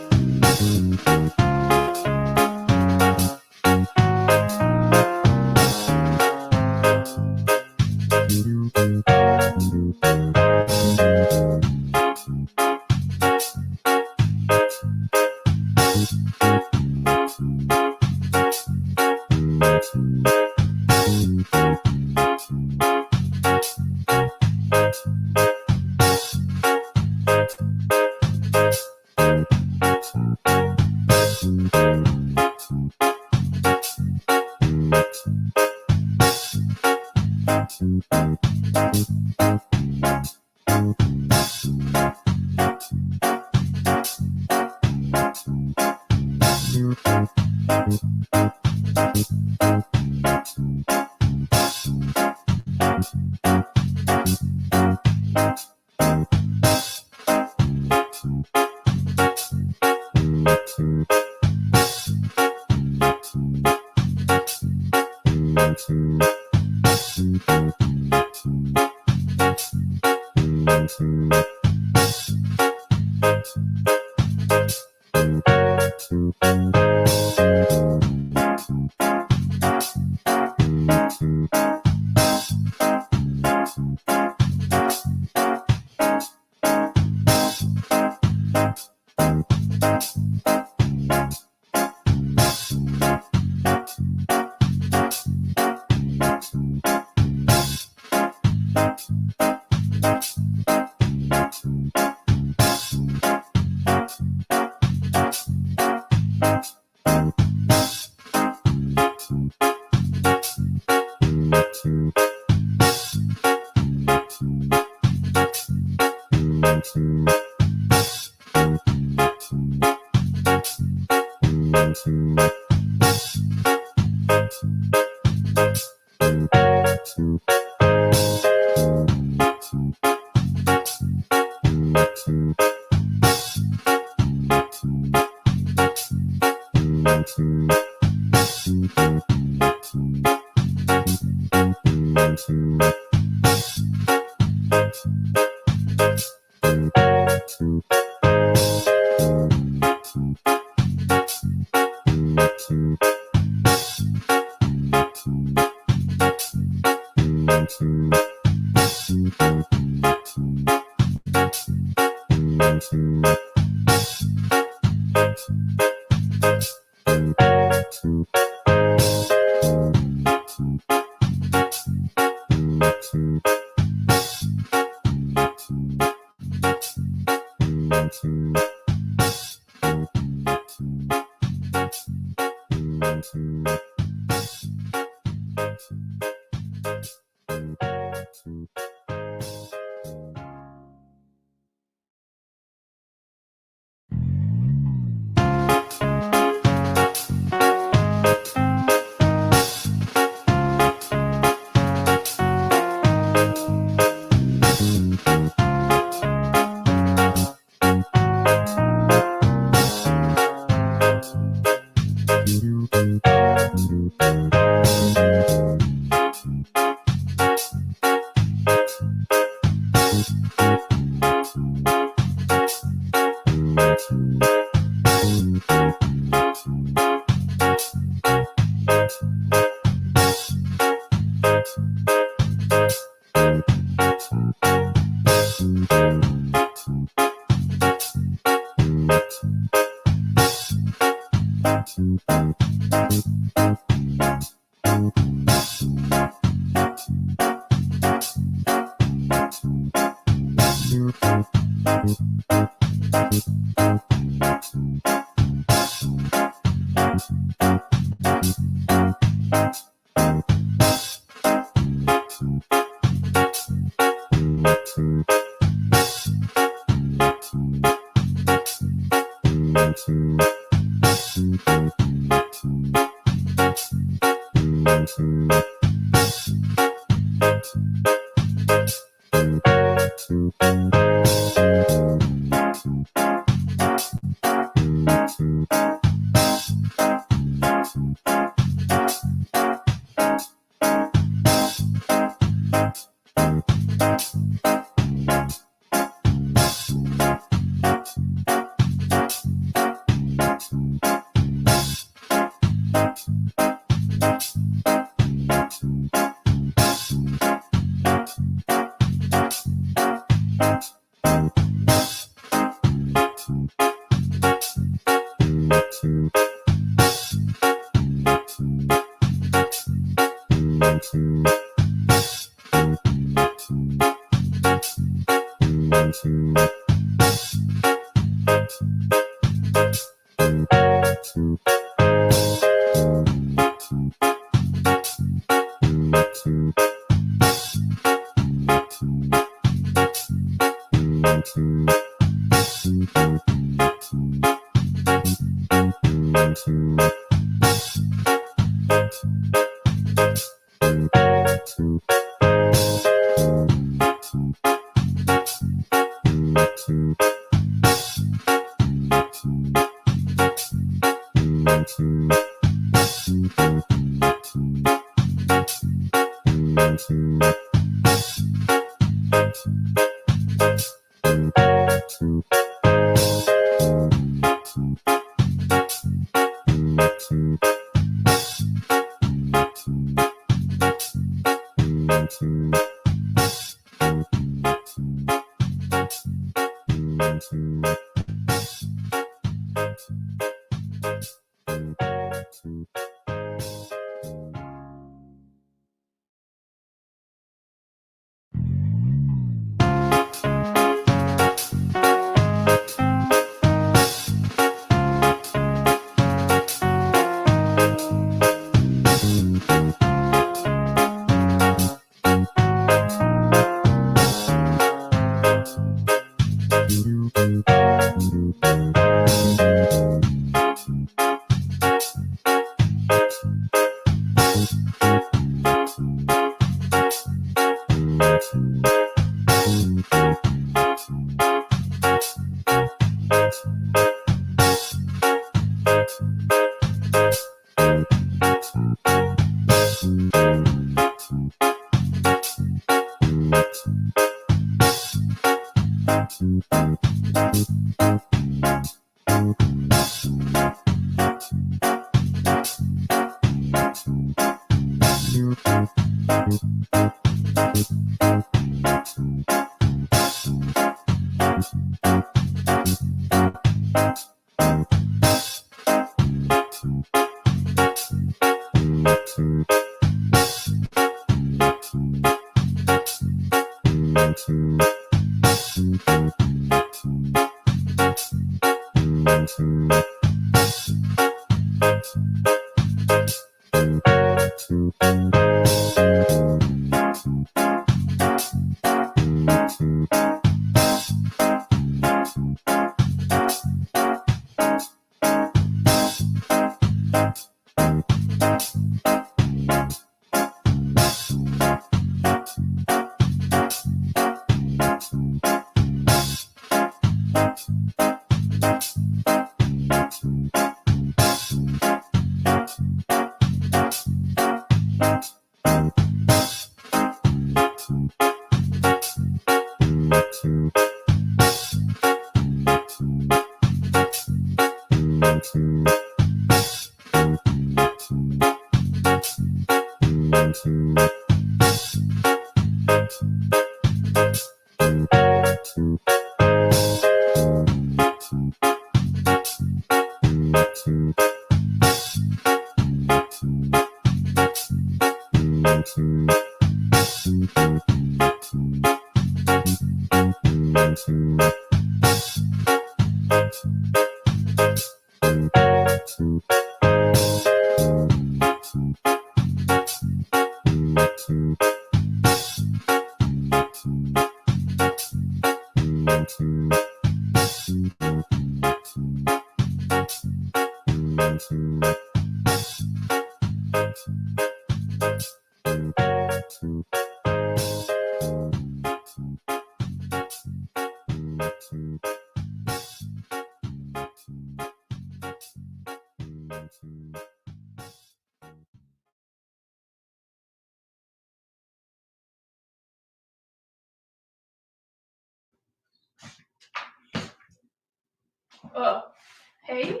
Hey?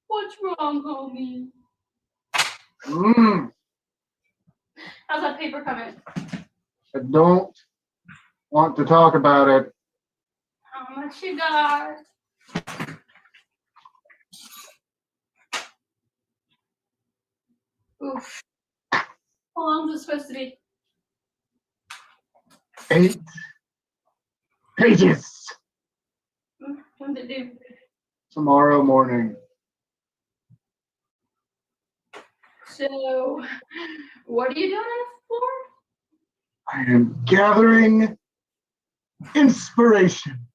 What's wrong, homie? How's that paper coming? I don't want to talk about it. How much you got? Oof. How long is it supposed to be? 8 pages. When did it do? Tomorrow morning. So, what are you doing it for? I am gathering inspiration.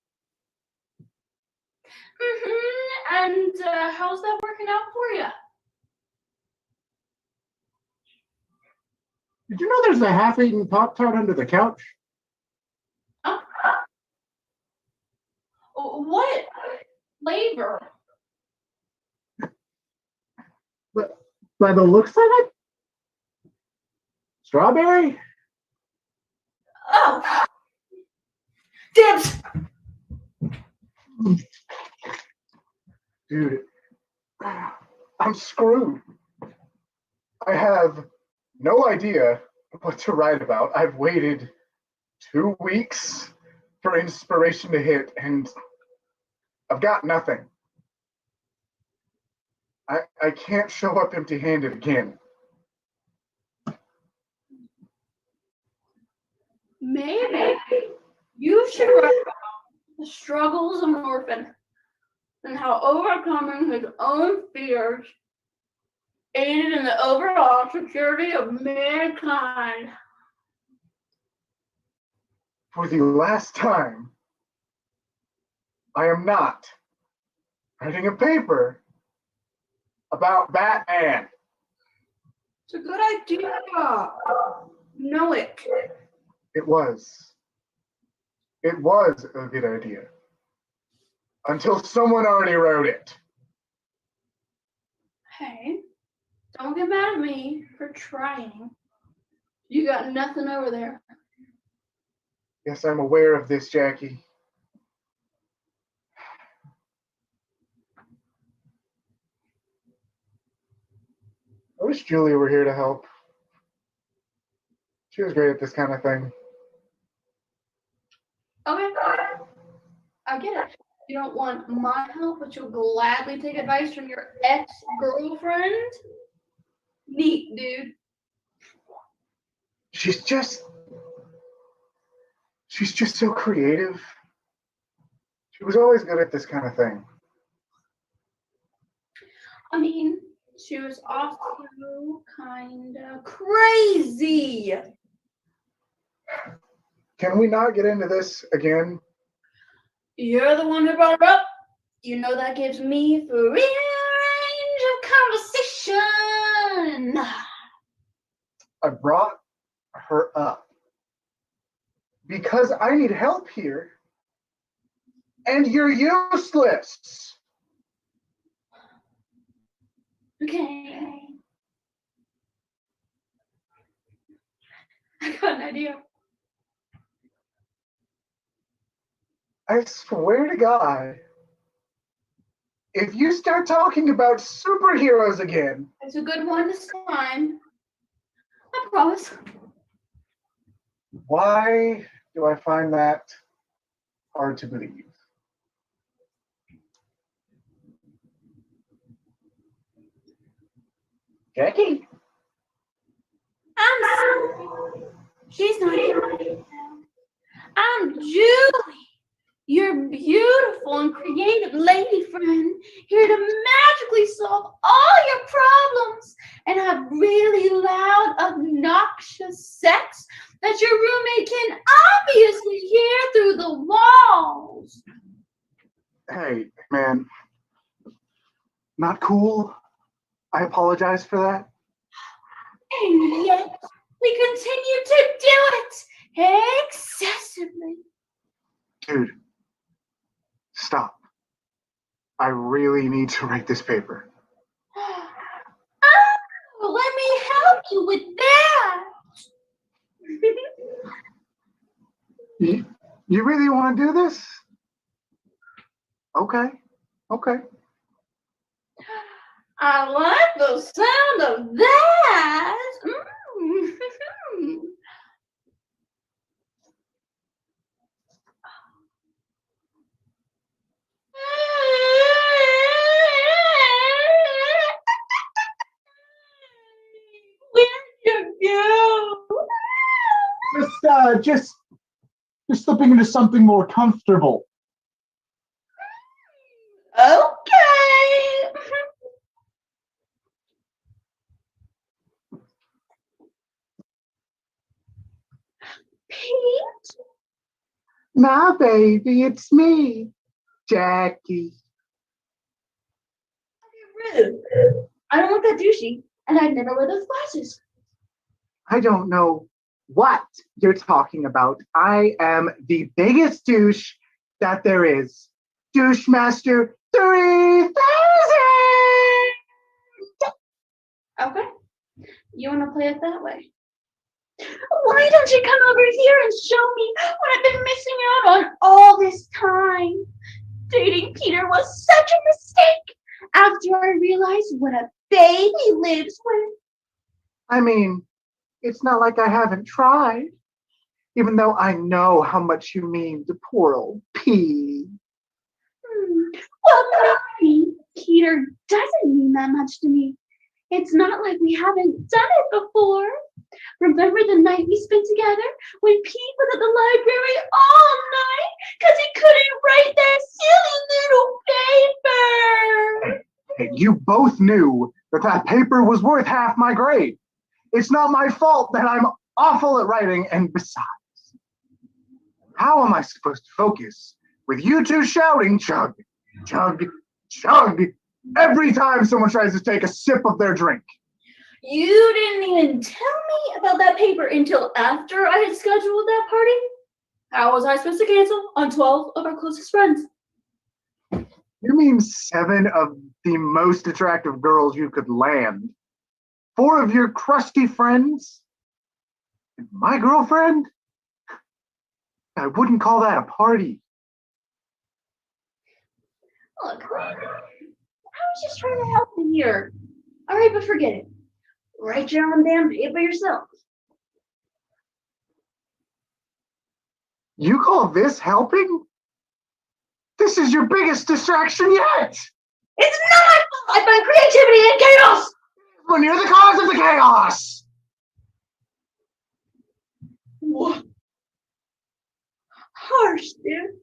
And how's that working out for you? Did you know there's a half-eaten Pop-Tart under the couch? What flavor? By the looks of it, strawberry? Oh! Dibs! Dude, I'm screwed. I have no idea what to write about. I've waited 2 weeks for inspiration to hit, and I've got nothing. I can't show up empty-handed again. Maybe you should write about the struggles of an orphan and how overcoming his own fears aided in the overall security of mankind. For the last time, I am not writing a paper about Batman. It's a good idea. Know it. It was a good idea. Until someone already wrote it. Hey, don't get mad at me for trying. You got nothing over there. Yes, I'm aware of this, Jackie. I wish Julia were here to help. She was great at this kind of thing. Okay. I get it. You don't want my help, but you'll gladly take advice from your ex-girlfriend? Neat, dude. She's just so creative. She was always good at this kind of thing. I mean, she was also kinda crazy. Can we not get into this again? You're the one who brought it up. You know that gives me free range of conversation. I brought her up because I need help here, and you're useless. Okay. I got an idea. I swear to God, if you start talking about superheroes again, It's a good one this time. I promise. why do I find that hard to believe? Jackie? I'm sorry. She's not here. I'm Julie, your beautiful and creative lady friend, here to magically solve all your problems and have really loud, obnoxious sex that your roommate can obviously hear through the walls. Hey, man. Not cool. I apologize for that. And yet, we continue to do it excessively. Dude, stop. I really need to write this paper. Oh, let me help you with that. You really want to do this? Okay. I like the sound of that. Where'd you go? Just slipping into something more comfortable. Okay. Pete? Nah, baby, it's me, Jackie. Rude. I don't look that douchey, and I'd never wear those glasses. I don't know what you're talking about. I am the biggest douche that there is. Douche Master 3000! Okay. You want to play it that way? Why don't you come over here and show me what I've been missing out on all this time? Dating Peter was such a mistake after I realized what a babe he lives with. I mean, it's not like I haven't tried. even though I know how much you mean to poor old P. Well, maybe Peter doesn't mean that much to me. It's not like we haven't done it before. Remember the night we spent together when Pete was at the library all night because he couldn't write that silly little paper? Hey, you both knew that paper was worth half my grade. It's not my fault that I'm awful at writing, and besides, how am I supposed to focus with you two shouting chug, chug, chug every time someone tries to take a sip of their drink? You didn't even tell me about that paper until after I had scheduled that party? How was I supposed to cancel on 12 of our closest friends? You mean 7 of the most attractive girls you could land? 4 of your crusty friends? And my girlfriend? I wouldn't call that a party. Look, I was just trying to help you here. All right, but forget it. Write your own damn paper yourself. You call this helping? This is your biggest distraction yet! It's not my fault! I find creativity in chaos! When you're the cause of the chaos! What? Harsh, dude.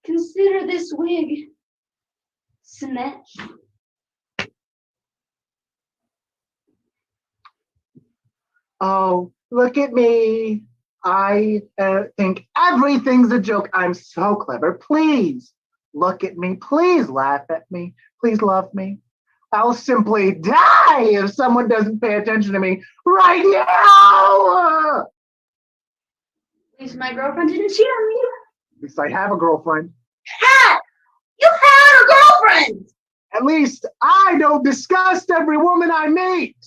Consider this wig snatched. Oh, look at me. I think everything's a joke. I'm so clever. Please look at me. Please laugh at me. Please love me. I'll simply die if someone doesn't pay attention to me right now. At least my girlfriend didn't cheat on me. At least I have a girlfriend. You had a girlfriend! At least I don't disgust every woman I meet.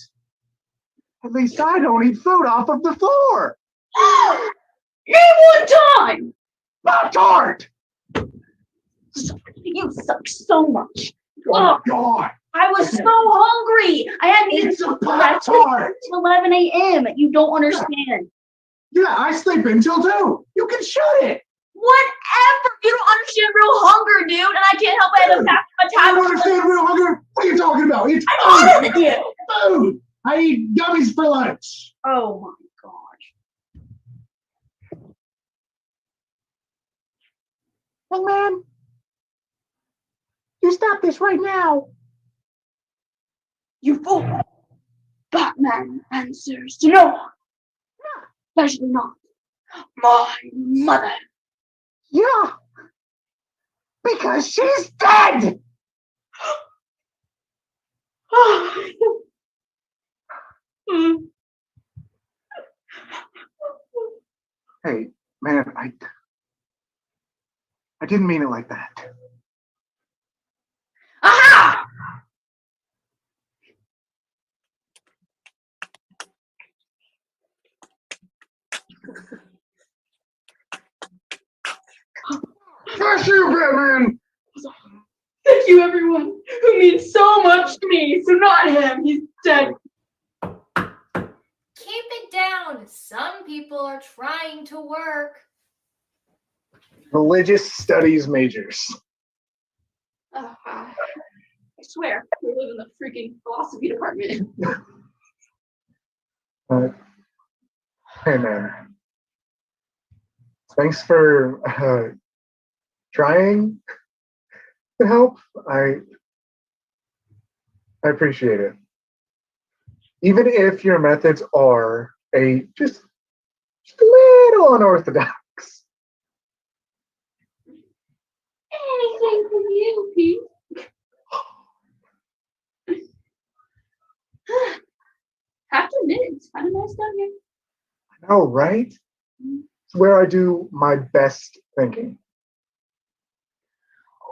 At least I don't eat food off of the floor. Name one time! Pop-Tart! You suck so much. Oh my God. I was so hungry. I hadn't eaten It's a breakfast Pop-Tart. until 11 a.m. You don't understand. Yeah, I sleep until 2. You can shut it. Whatever. You don't understand real hunger, dude. And I can't help it. I have a fast I don't metabolism. understand real hunger. What are you talking about? It's I'm honest with you. food. I eat gummies for lunch. Oh my gosh. Young man, you stop this right now. You fool. Bartmann answers to no one. Especially not my mother. Yeah, because she's dead. Hey, man, I didn't mean it like that. Aha! Curse you, Batman! Thank you, everyone, who means so much to me. So not him. He's dead. Keep it down. Some people are trying to work. Religious studies majors. I swear, we live in the freaking philosophy department. Hey, man. Thanks for trying to help. I appreciate it. Even if your methods are just a little unorthodox. Anything for you, Pete. Have to admit, it's kind of nice down here. I know, right? It's where I do my best thinking.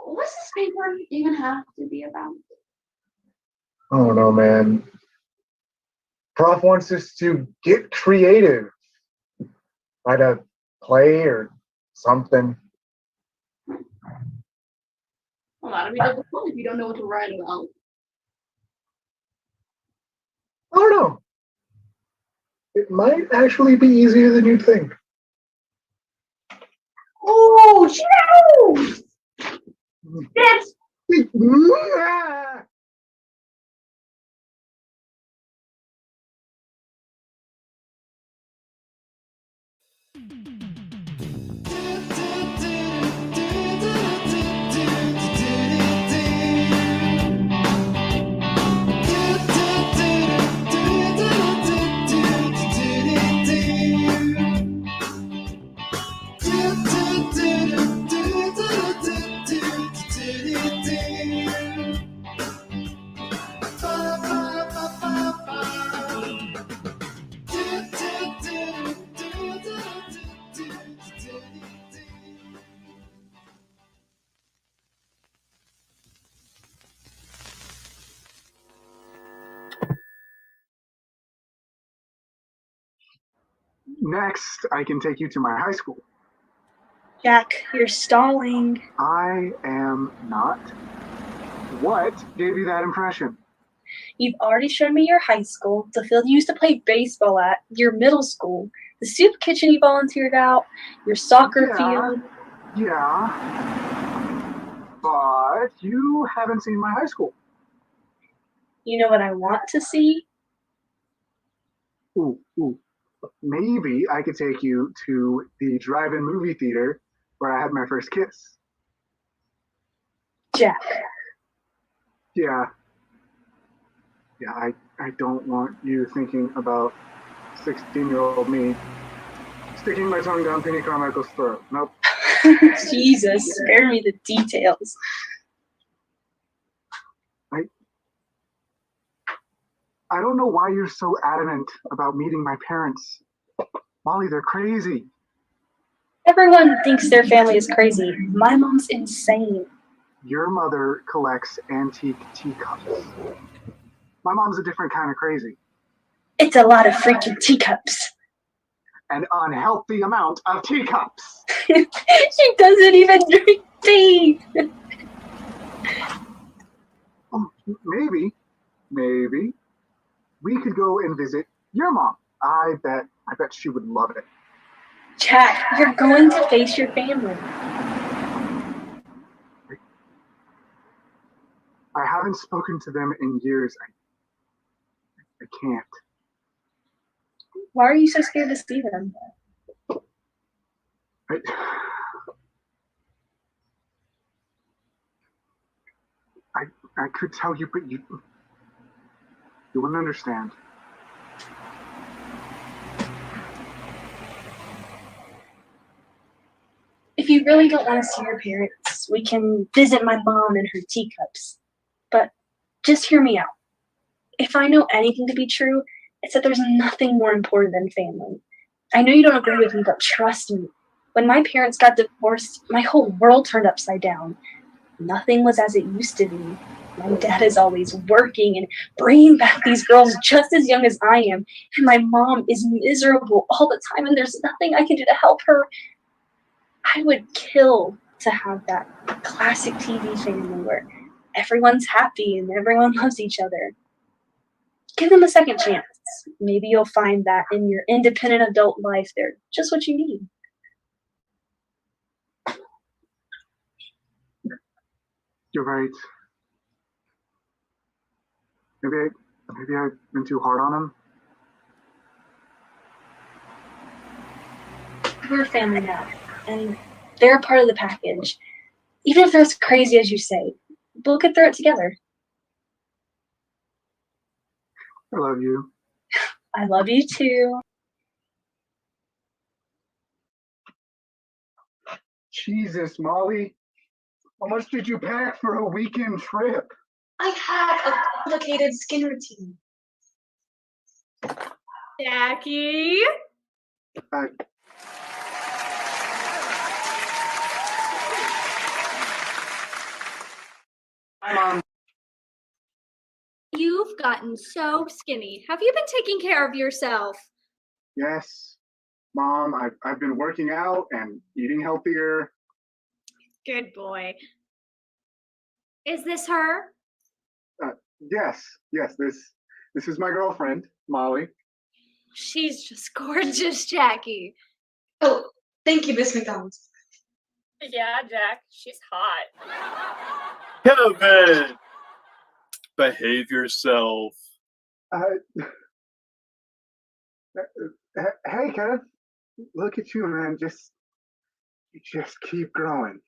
What's this paper even have to be about? I don't know, man. Prof wants us to get creative. Write a play or something. Well, that'll be the fun if you don't know what to write about. I don't know. It might actually be easier than you'd think. Oh, that's. Next, I can take you to my high school. Jack, you're stalling. I am not. What gave you that impression? You've already shown me your high school, the field you used to play baseball at, your middle school, the soup kitchen you volunteered out, your soccer field. Yeah. But you haven't seen my high school. You know what I want to see? Ooh. Maybe I could take you to the drive-in movie theater where I had my first kiss. Jack. Yeah, I don't want you thinking about 16-year-old me sticking my tongue down Penny Carmichael's throat. Nope. Jesus, spare me the details. I don't know why you're so adamant about meeting my parents. Molly, they're crazy. Everyone thinks their family is crazy. My mom's insane. Your mother collects antique teacups. My mom's a different kind of crazy. It's a lot of freaking teacups. An unhealthy amount of teacups. She doesn't even drink tea. Maybe. We could go and visit your mom. I bet she would love it. Jack, you're going to face your family. I haven't spoken to them in years. I can't. Why are you so scared to see them? I could tell you, but you wouldn't understand. If you really don't want to see your parents, we can visit my mom and her teacups. But just hear me out. If I know anything to be true, it's that there's nothing more important than family. I know you don't agree with me, but trust me. When my parents got divorced, my whole world turned upside down. Nothing was as it used to be. My dad is always working and bringing back these girls just as young as I am. And my mom is miserable all the time, and there's nothing I can do to help her. I would kill to have that classic TV family where everyone's happy and everyone loves each other. Give them a second chance. Maybe you'll find that in your independent adult life, they're just what you need. You're right. Maybe I've been too hard on him. We're family now, and they're a part of the package. Even if they're as crazy as you say, we'll get through it together. I love you. I love you too. Jesus, Molly. How much did you pack for a weekend trip? I had a complicated skin routine. Jackie? Hi, Mom. You've gotten so skinny. Have you been taking care of yourself? Yes, Mom. I've been working out and eating healthier. Good boy. Is this her? Yes. This is my girlfriend, Molly. She's just gorgeous, Jackie. Oh, thank you, Miss McDonald. Yeah, Jack, she's hot. Kevin! Behave yourself. Hey, Kev. Look at you, man. You just keep growing.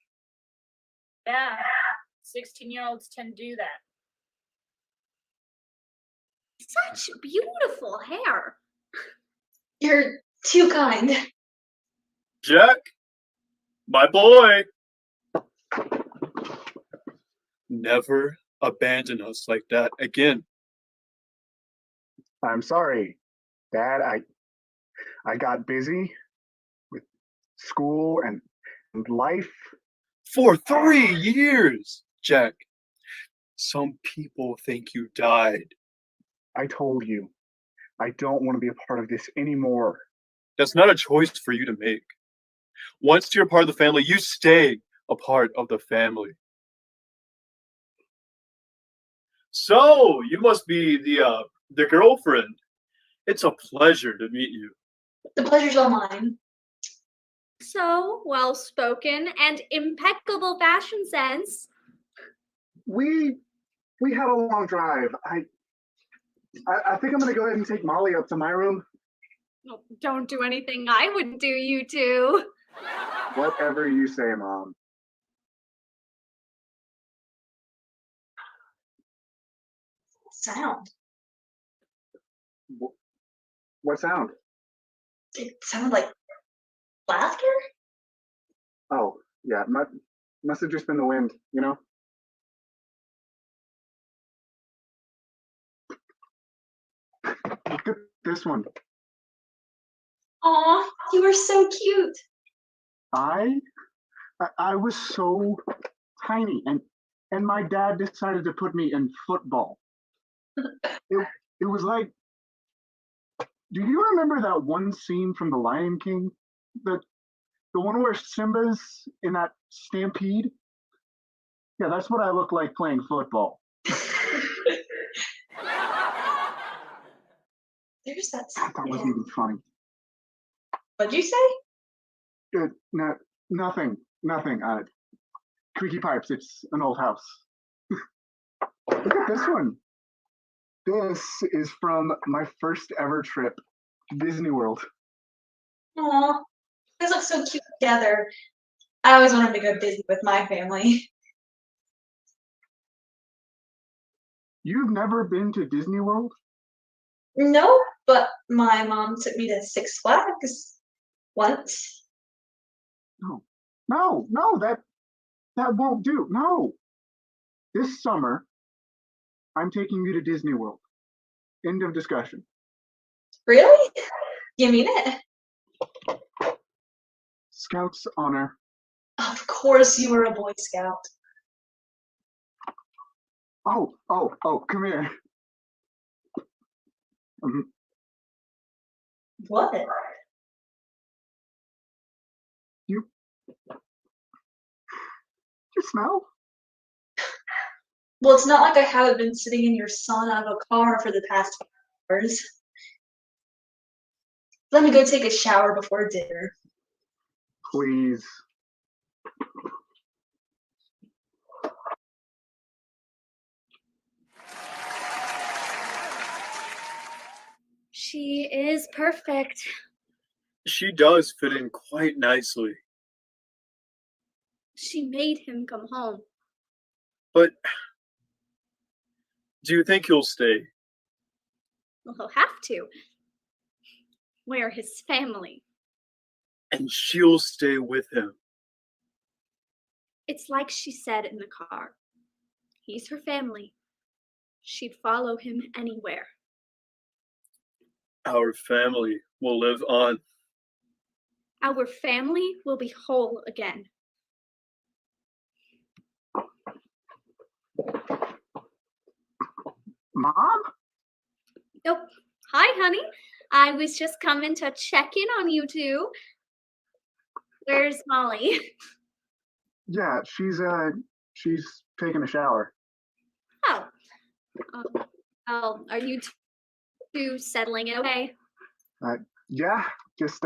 Yeah, 16-year-olds tend to do that. Such beautiful hair. You're too kind. Jack, my boy. Never abandon us like that again. I'm sorry, Dad. I got busy with school and life. For 3 years, Jack. Some people think you died. I told you, I don't want to be a part of this anymore. That's not a choice for you to make. Once you're a part of the family, you stay a part of the family. So, you must be the girlfriend. It's a pleasure to meet you. The pleasure's all mine. So well spoken and impeccable fashion sense. We had a long drive. I think I'm gonna go ahead and take Molly up to my room. Oh, don't do anything I would do, you two. Whatever you say, Mom. Sound. What sound? It sounded like laughter? Oh, yeah. Must have just been the wind, you know? Look at this one. Aw, you are so cute. I was so tiny, and my dad decided to put me in football. It was like, do you remember that one scene from The Lion King? The one where Simba's in that stampede? Yeah, that's what I look like playing football. There's that. That wasn't even funny. What'd you say? No, nothing. Creaky pipes. It's an old house. Look at this one. This is from my first ever trip to Disney World. Aw, you guys look so cute together. I always wanted to go to Disney with my family. You've never been to Disney World? No, but my mom took me to Six Flags once. No, that won't do. No. This summer, I'm taking you to Disney World. End of discussion. Really? You mean it? Scout's honor. Of course you were a Boy Scout. Oh, come here. What? You smell? Well, it's not like I haven't been sitting in your sun out of a car for the past 5 hours. Let me go take a shower before dinner. Please. She is perfect. She does fit in quite nicely. She made him come home. But do you think he'll stay? Well, he'll have to. We're his family. And she'll stay with him. It's like she said in the car. He's her family. She'd follow him anywhere. Our family will live on. Our family will be whole again. Mom? Oh, hi, honey. I was just coming to check in on you two. Where's Molly? Yeah, she's taking a shower. Oh. Are you two settling it okay? Yeah, just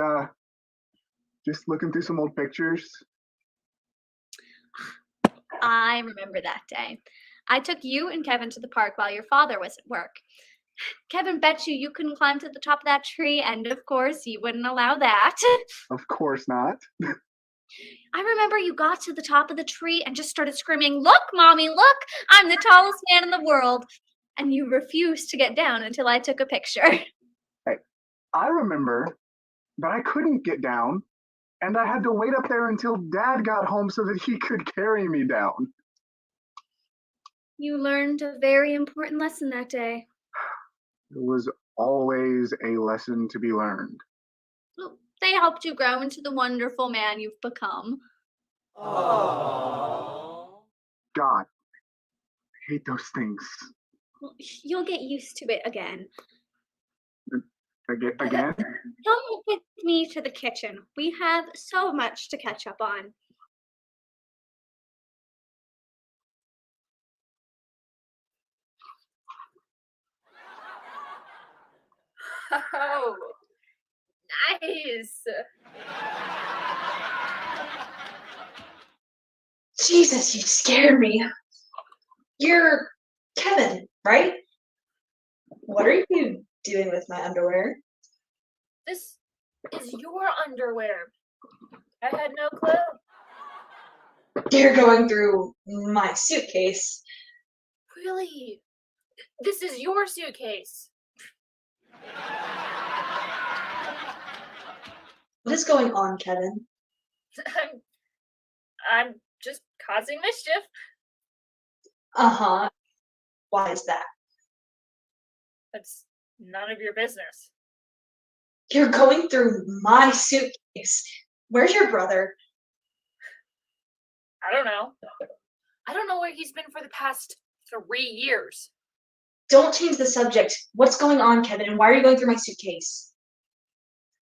looking through some old pictures. I remember that day. I took you and Kevin to the park while your father was at work. Kevin bet you couldn't climb to the top of that tree, and of course, you wouldn't allow that. Of course not. I remember you got to the top of the tree and just started screaming, "Look, Mommy, look! I'm the tallest man in the world!" And you refused to get down until I took a picture. Hey, I remember, but I couldn't get down, and I had to wait up there until Dad got home so that he could carry me down. You learned a very important lesson that day. It was always a lesson to be learned. Well, they helped you grow into the wonderful man you've become. God, I hate those things. Well, you'll get used to it again. Again? Come with me to the kitchen. We have so much to catch up on. Oh, nice. Jesus, you scared me. You're Kevin, right? What are you doing with my underwear? This is your underwear. I had no clue. You're going through my suitcase. Really? This is your suitcase. What is going on, Kevin? I'm just causing mischief. Uh-huh. Why is that? That's none of your business. You're going through my suitcase. Where's your brother? I don't know. I don't know where he's been for the past 3 years. Don't change the subject. What's going on, Kevin? And why are you going through my suitcase?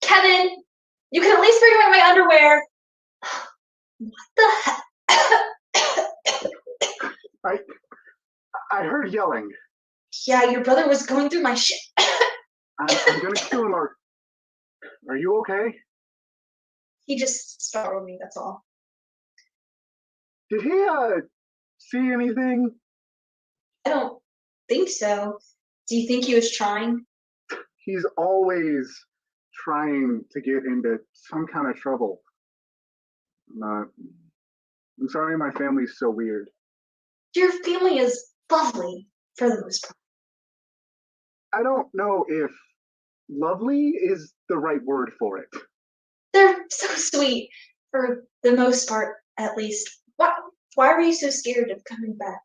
Kevin! You can at least bring away my underwear! What the heck? I heard yelling. Yeah, your brother was going through my shit. I'm gonna kill him. Are you okay? He just startled me, that's all. Did he see anything? I don't think so. Do you think he was trying? He's always trying to get into some kind of trouble. I'm sorry my family's so weird. Your family is lovely, for the most part. I don't know if lovely is the right word for it. They're so sweet, for the most part, at least. Why were you so scared of coming back?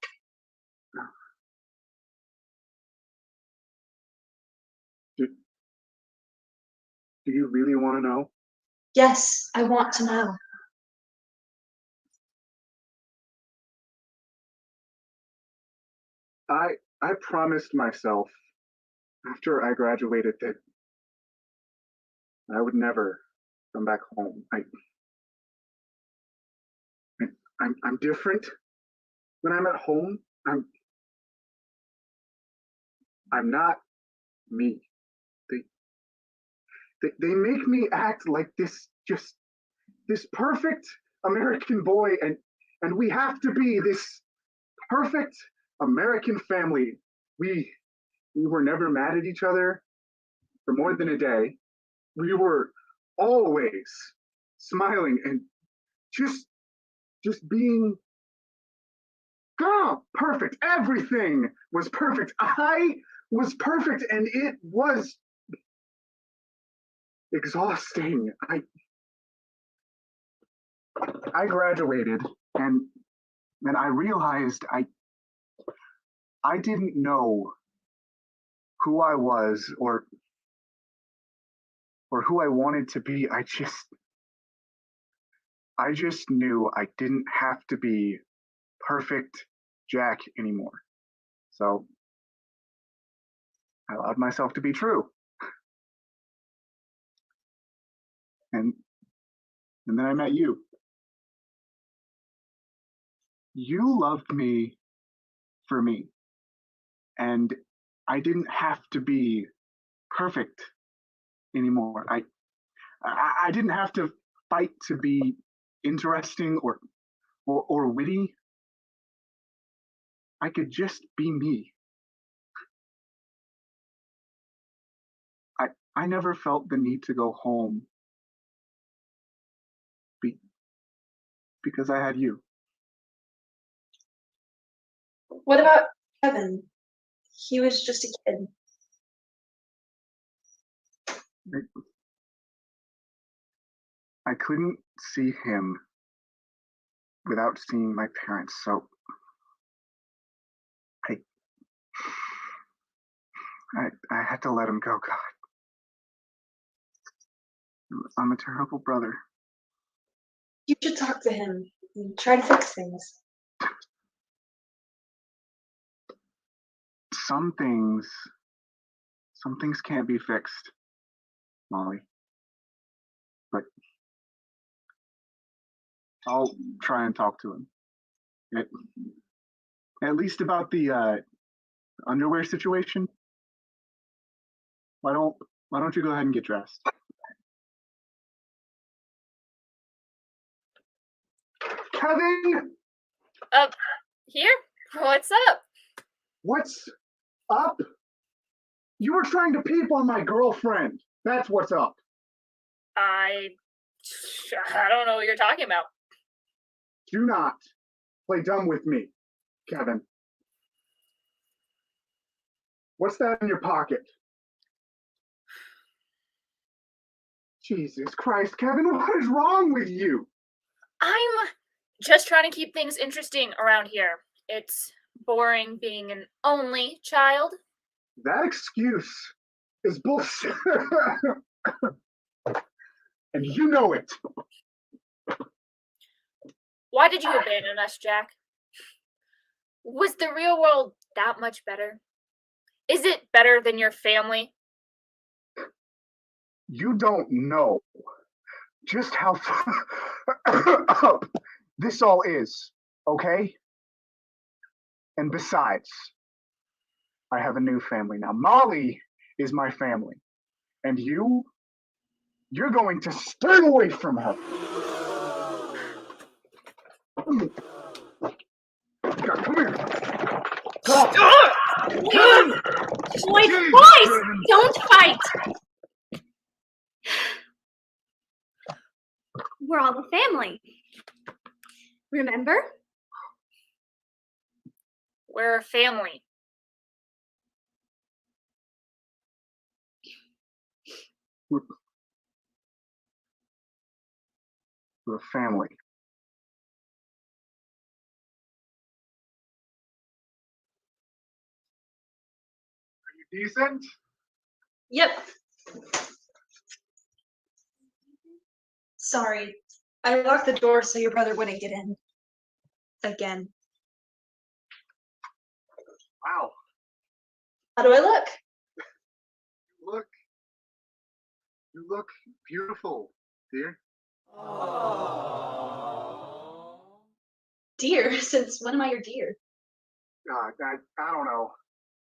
Do you really want to know? Yes, I want to know. I promised myself after I graduated that I would never come back home. I'm different when I'm at home. I'm not me. They make me act like this perfect American boy, and we have to be this perfect American family. We were never mad at each other for more than a day. We were always smiling and just being perfect. Everything was perfect. I was perfect, and it was exhausting. I graduated, and I realized I didn't know who I was or who I wanted to be. I just knew I didn't have to be perfect Jack anymore. So I allowed myself to be true. And then I met you. You loved me for me. And I didn't have to be perfect anymore. I didn't have to fight to be interesting or witty. I could just be me. I never felt the need to go home because I had you. What about Kevin? He was just a kid. I couldn't see him without seeing my parents, so I had to let him go. God, I'm a terrible brother. You should talk to him and try to fix things. Some things can't be fixed, Molly. But I'll try and talk to him. At least about the underwear situation. Why don't you go ahead and get dressed? Kevin! Here? What's up? What's up? You were trying to peep on my girlfriend. That's what's up. I don't know what you're talking about. Do not play dumb with me, Kevin. What's that in your pocket? Jesus Christ, Kevin, what is wrong with you? I'm just trying to keep things interesting around here. It's boring being an only child. That excuse is bullshit. And you know it. Why did you abandon us, Jack? Was the real world that much better? Is it better than your family? You don't know just how up this all is, okay? And besides, I have a new family now. Molly is my family. And you're going to stay away from her. Come here. Wait, boys! Don't fight! We're all the family. Remember? We're a family. We're a family. Are you decent? Yep. Sorry. I locked the door so your brother wouldn't get in. Again. Wow. How do I look? You look beautiful, dear. Dear? Since when am I your dear? I don't know.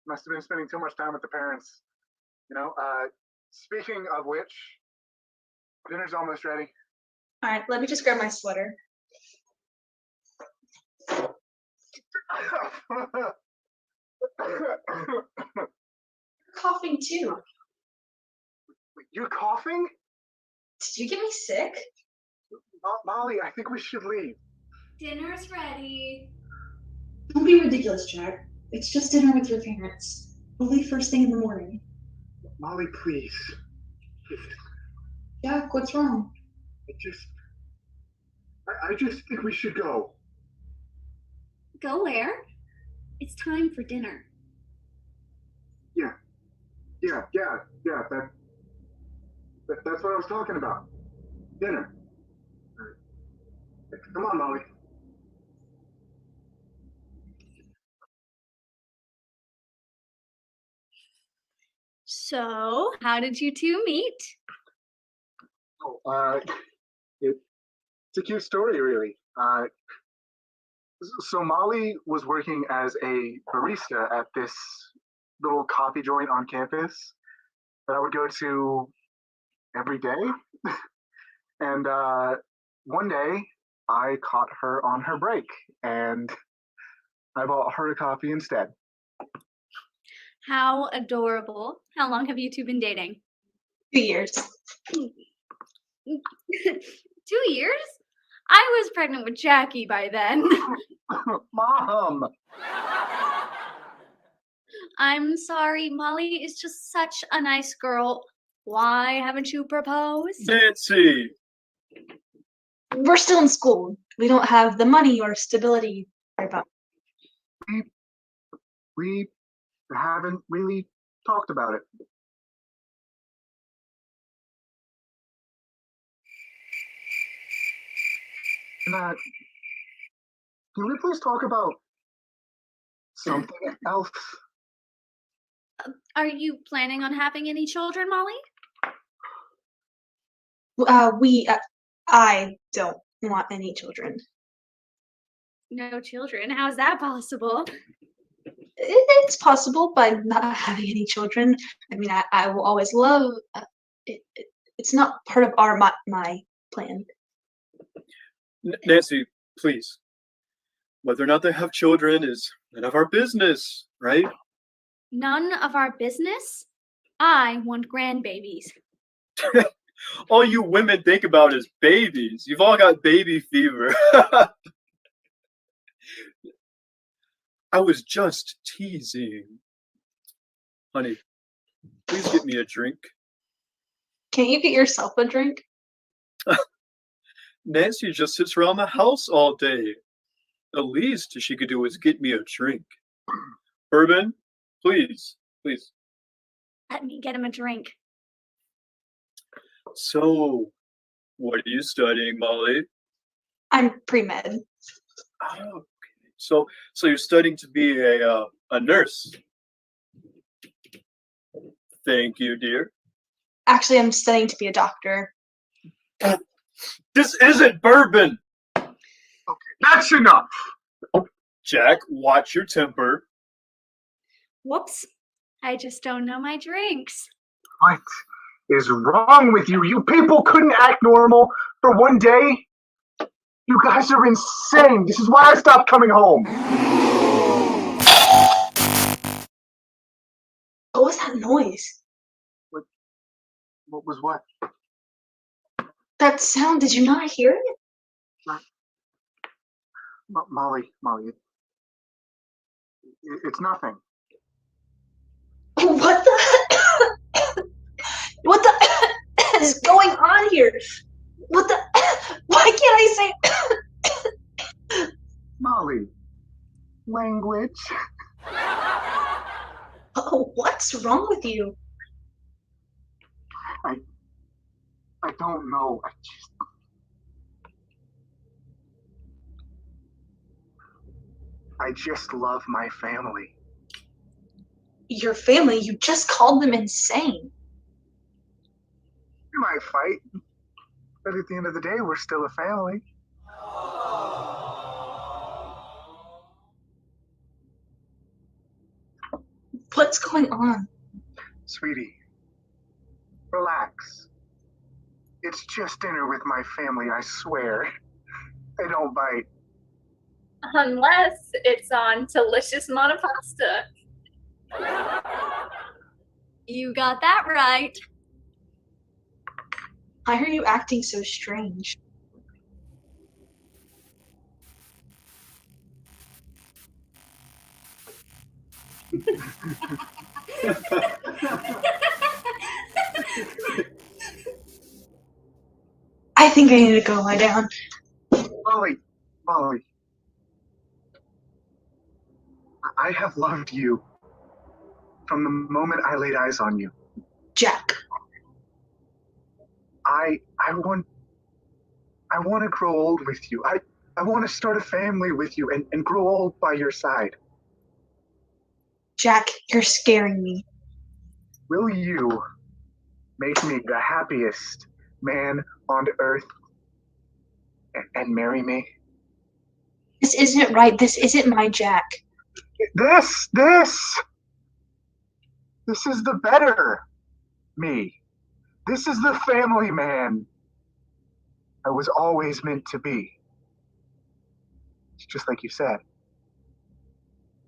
Must have been spending too much time with the parents. You know, speaking of which, dinner's almost ready. All right, let me just grab my sweater. Coughing too. You're coughing? Did you get me sick? Molly, I think we should leave. Dinner's ready. Don't be ridiculous, Jack. It's just dinner with your parents. We'll leave first thing in the morning. Molly, please. Jack, what's wrong? I just think we should go. Go where? It's time for dinner. Yeah. That's what I was talking about. Dinner. Come on, Molly. So, how did you two meet? It's a cute story, really. So Molly was working as a barista at this little coffee joint on campus that I would go to every day. And one day I caught her on her break, and I bought her a coffee instead. How adorable. How long have you two been dating? 2 years. 2 years? I was pregnant with Jackie by then. Mom! I'm sorry, Molly is just such a nice girl. Why haven't you proposed? Nancy! We're still in school. We don't have the money or stability. About. We haven't really talked about it. Matt, can we please talk about something else? Are you planning on having any children, Molly? I don't want any children. No children? How's that possible? It's possible by not having any children. I mean, I will always love. It's not part of my plan. Nancy, please. Whether or not they have children is none of our business, right? None of our business? I want grandbabies. All you women think about is babies. You've all got baby fever. I was just teasing. Honey, please get me a drink. Can't you get yourself a drink? Nancy just sits around the house all day. The least she could do is get me a drink. Bourbon, please, please. Let me get him a drink. So, what are you studying, Molly? I'm pre-med. Oh, okay. So you're studying to be a nurse. Thank you, dear. Actually, I'm studying to be a doctor. This isn't bourbon. Okay, that's enough. Jack, watch your temper. Whoops. I just don't know my drinks. What is wrong with you? You people couldn't act normal for one day? You guys are insane. This is why I stopped coming home. What was that noise? What was what? That sound, did you not hear it? Molly, it's nothing. What the? What the is going on here? What the? Why can't I say? Molly, language. Oh, what's wrong with you? I don't know. I just love my family. Your family? You just called them insane. We might fight, but at the end of the day, we're still a family. What's going on? Sweetie, relax. It's just dinner with my family, I swear. They don't bite. Unless it's on delicious monopasta. You got that right. Why are you acting so strange? I think I need to go lie down. Molly. I have loved you from the moment I laid eyes on you. Jack. I want to grow old with you. I want to start a family with you and grow old by your side. Jack, you're scaring me. Will you make me the happiest man on earth and marry me? This isn't right. This isn't my Jack. This is the better me. This is the family man I was always meant to be. It's just like you said.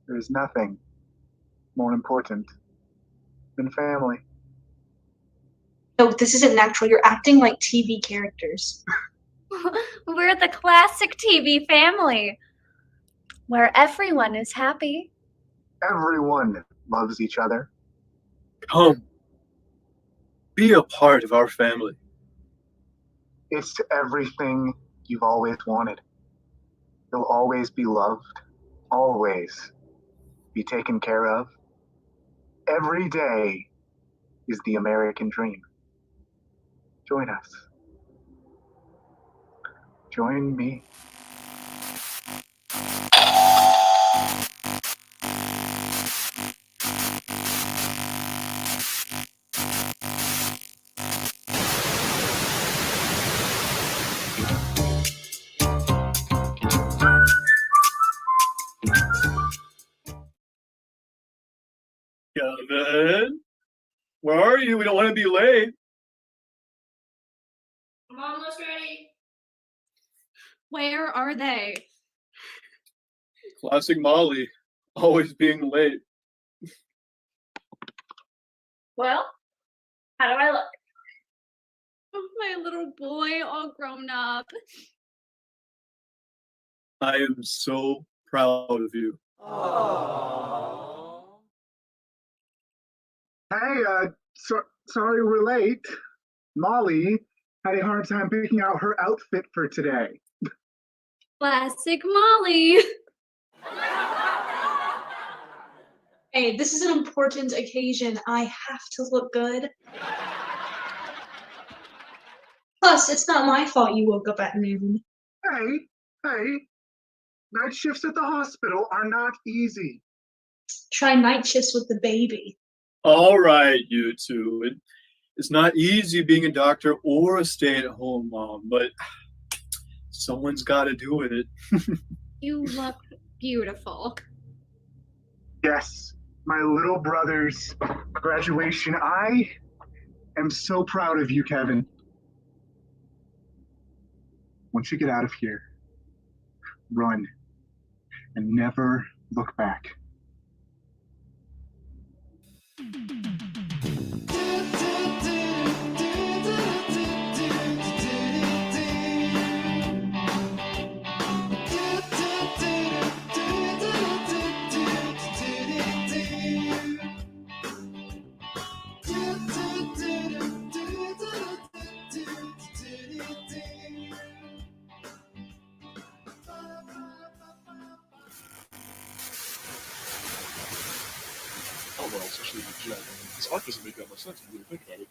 There's nothing more important than family. No, this isn't natural. You're acting like TV characters. We're the classic TV family where everyone is happy. Everyone loves each other. Come. Be a part of our family. It's everything you've always wanted. You'll always be loved. Always be taken care of. Every day is the American dream. Join us. Join me. Kevin, where are you? We don't want to be late. I'm almost ready. Where are they? Classic Molly, always being late. Well, how do I look? Oh, my little boy, all grown up. I am so proud of you. Hey, sorry we're late. Molly had a hard time picking out her outfit for today. Classic Molly. Hey, this is an important occasion. I have to look good. Plus, it's not my fault you woke up at noon. Hey, night shifts at the hospital are not easy. Try night shifts with the baby. All right, you two. It's not easy being a doctor or a stay-at-home mom, but someone's got to do it. You look beautiful. Yes, my little brother's graduation. I am so proud of you, Kevin. Once you get out of here, run and never look back. Oh well, especially with Jet. This arc doesn't make that much sense when you really think about it.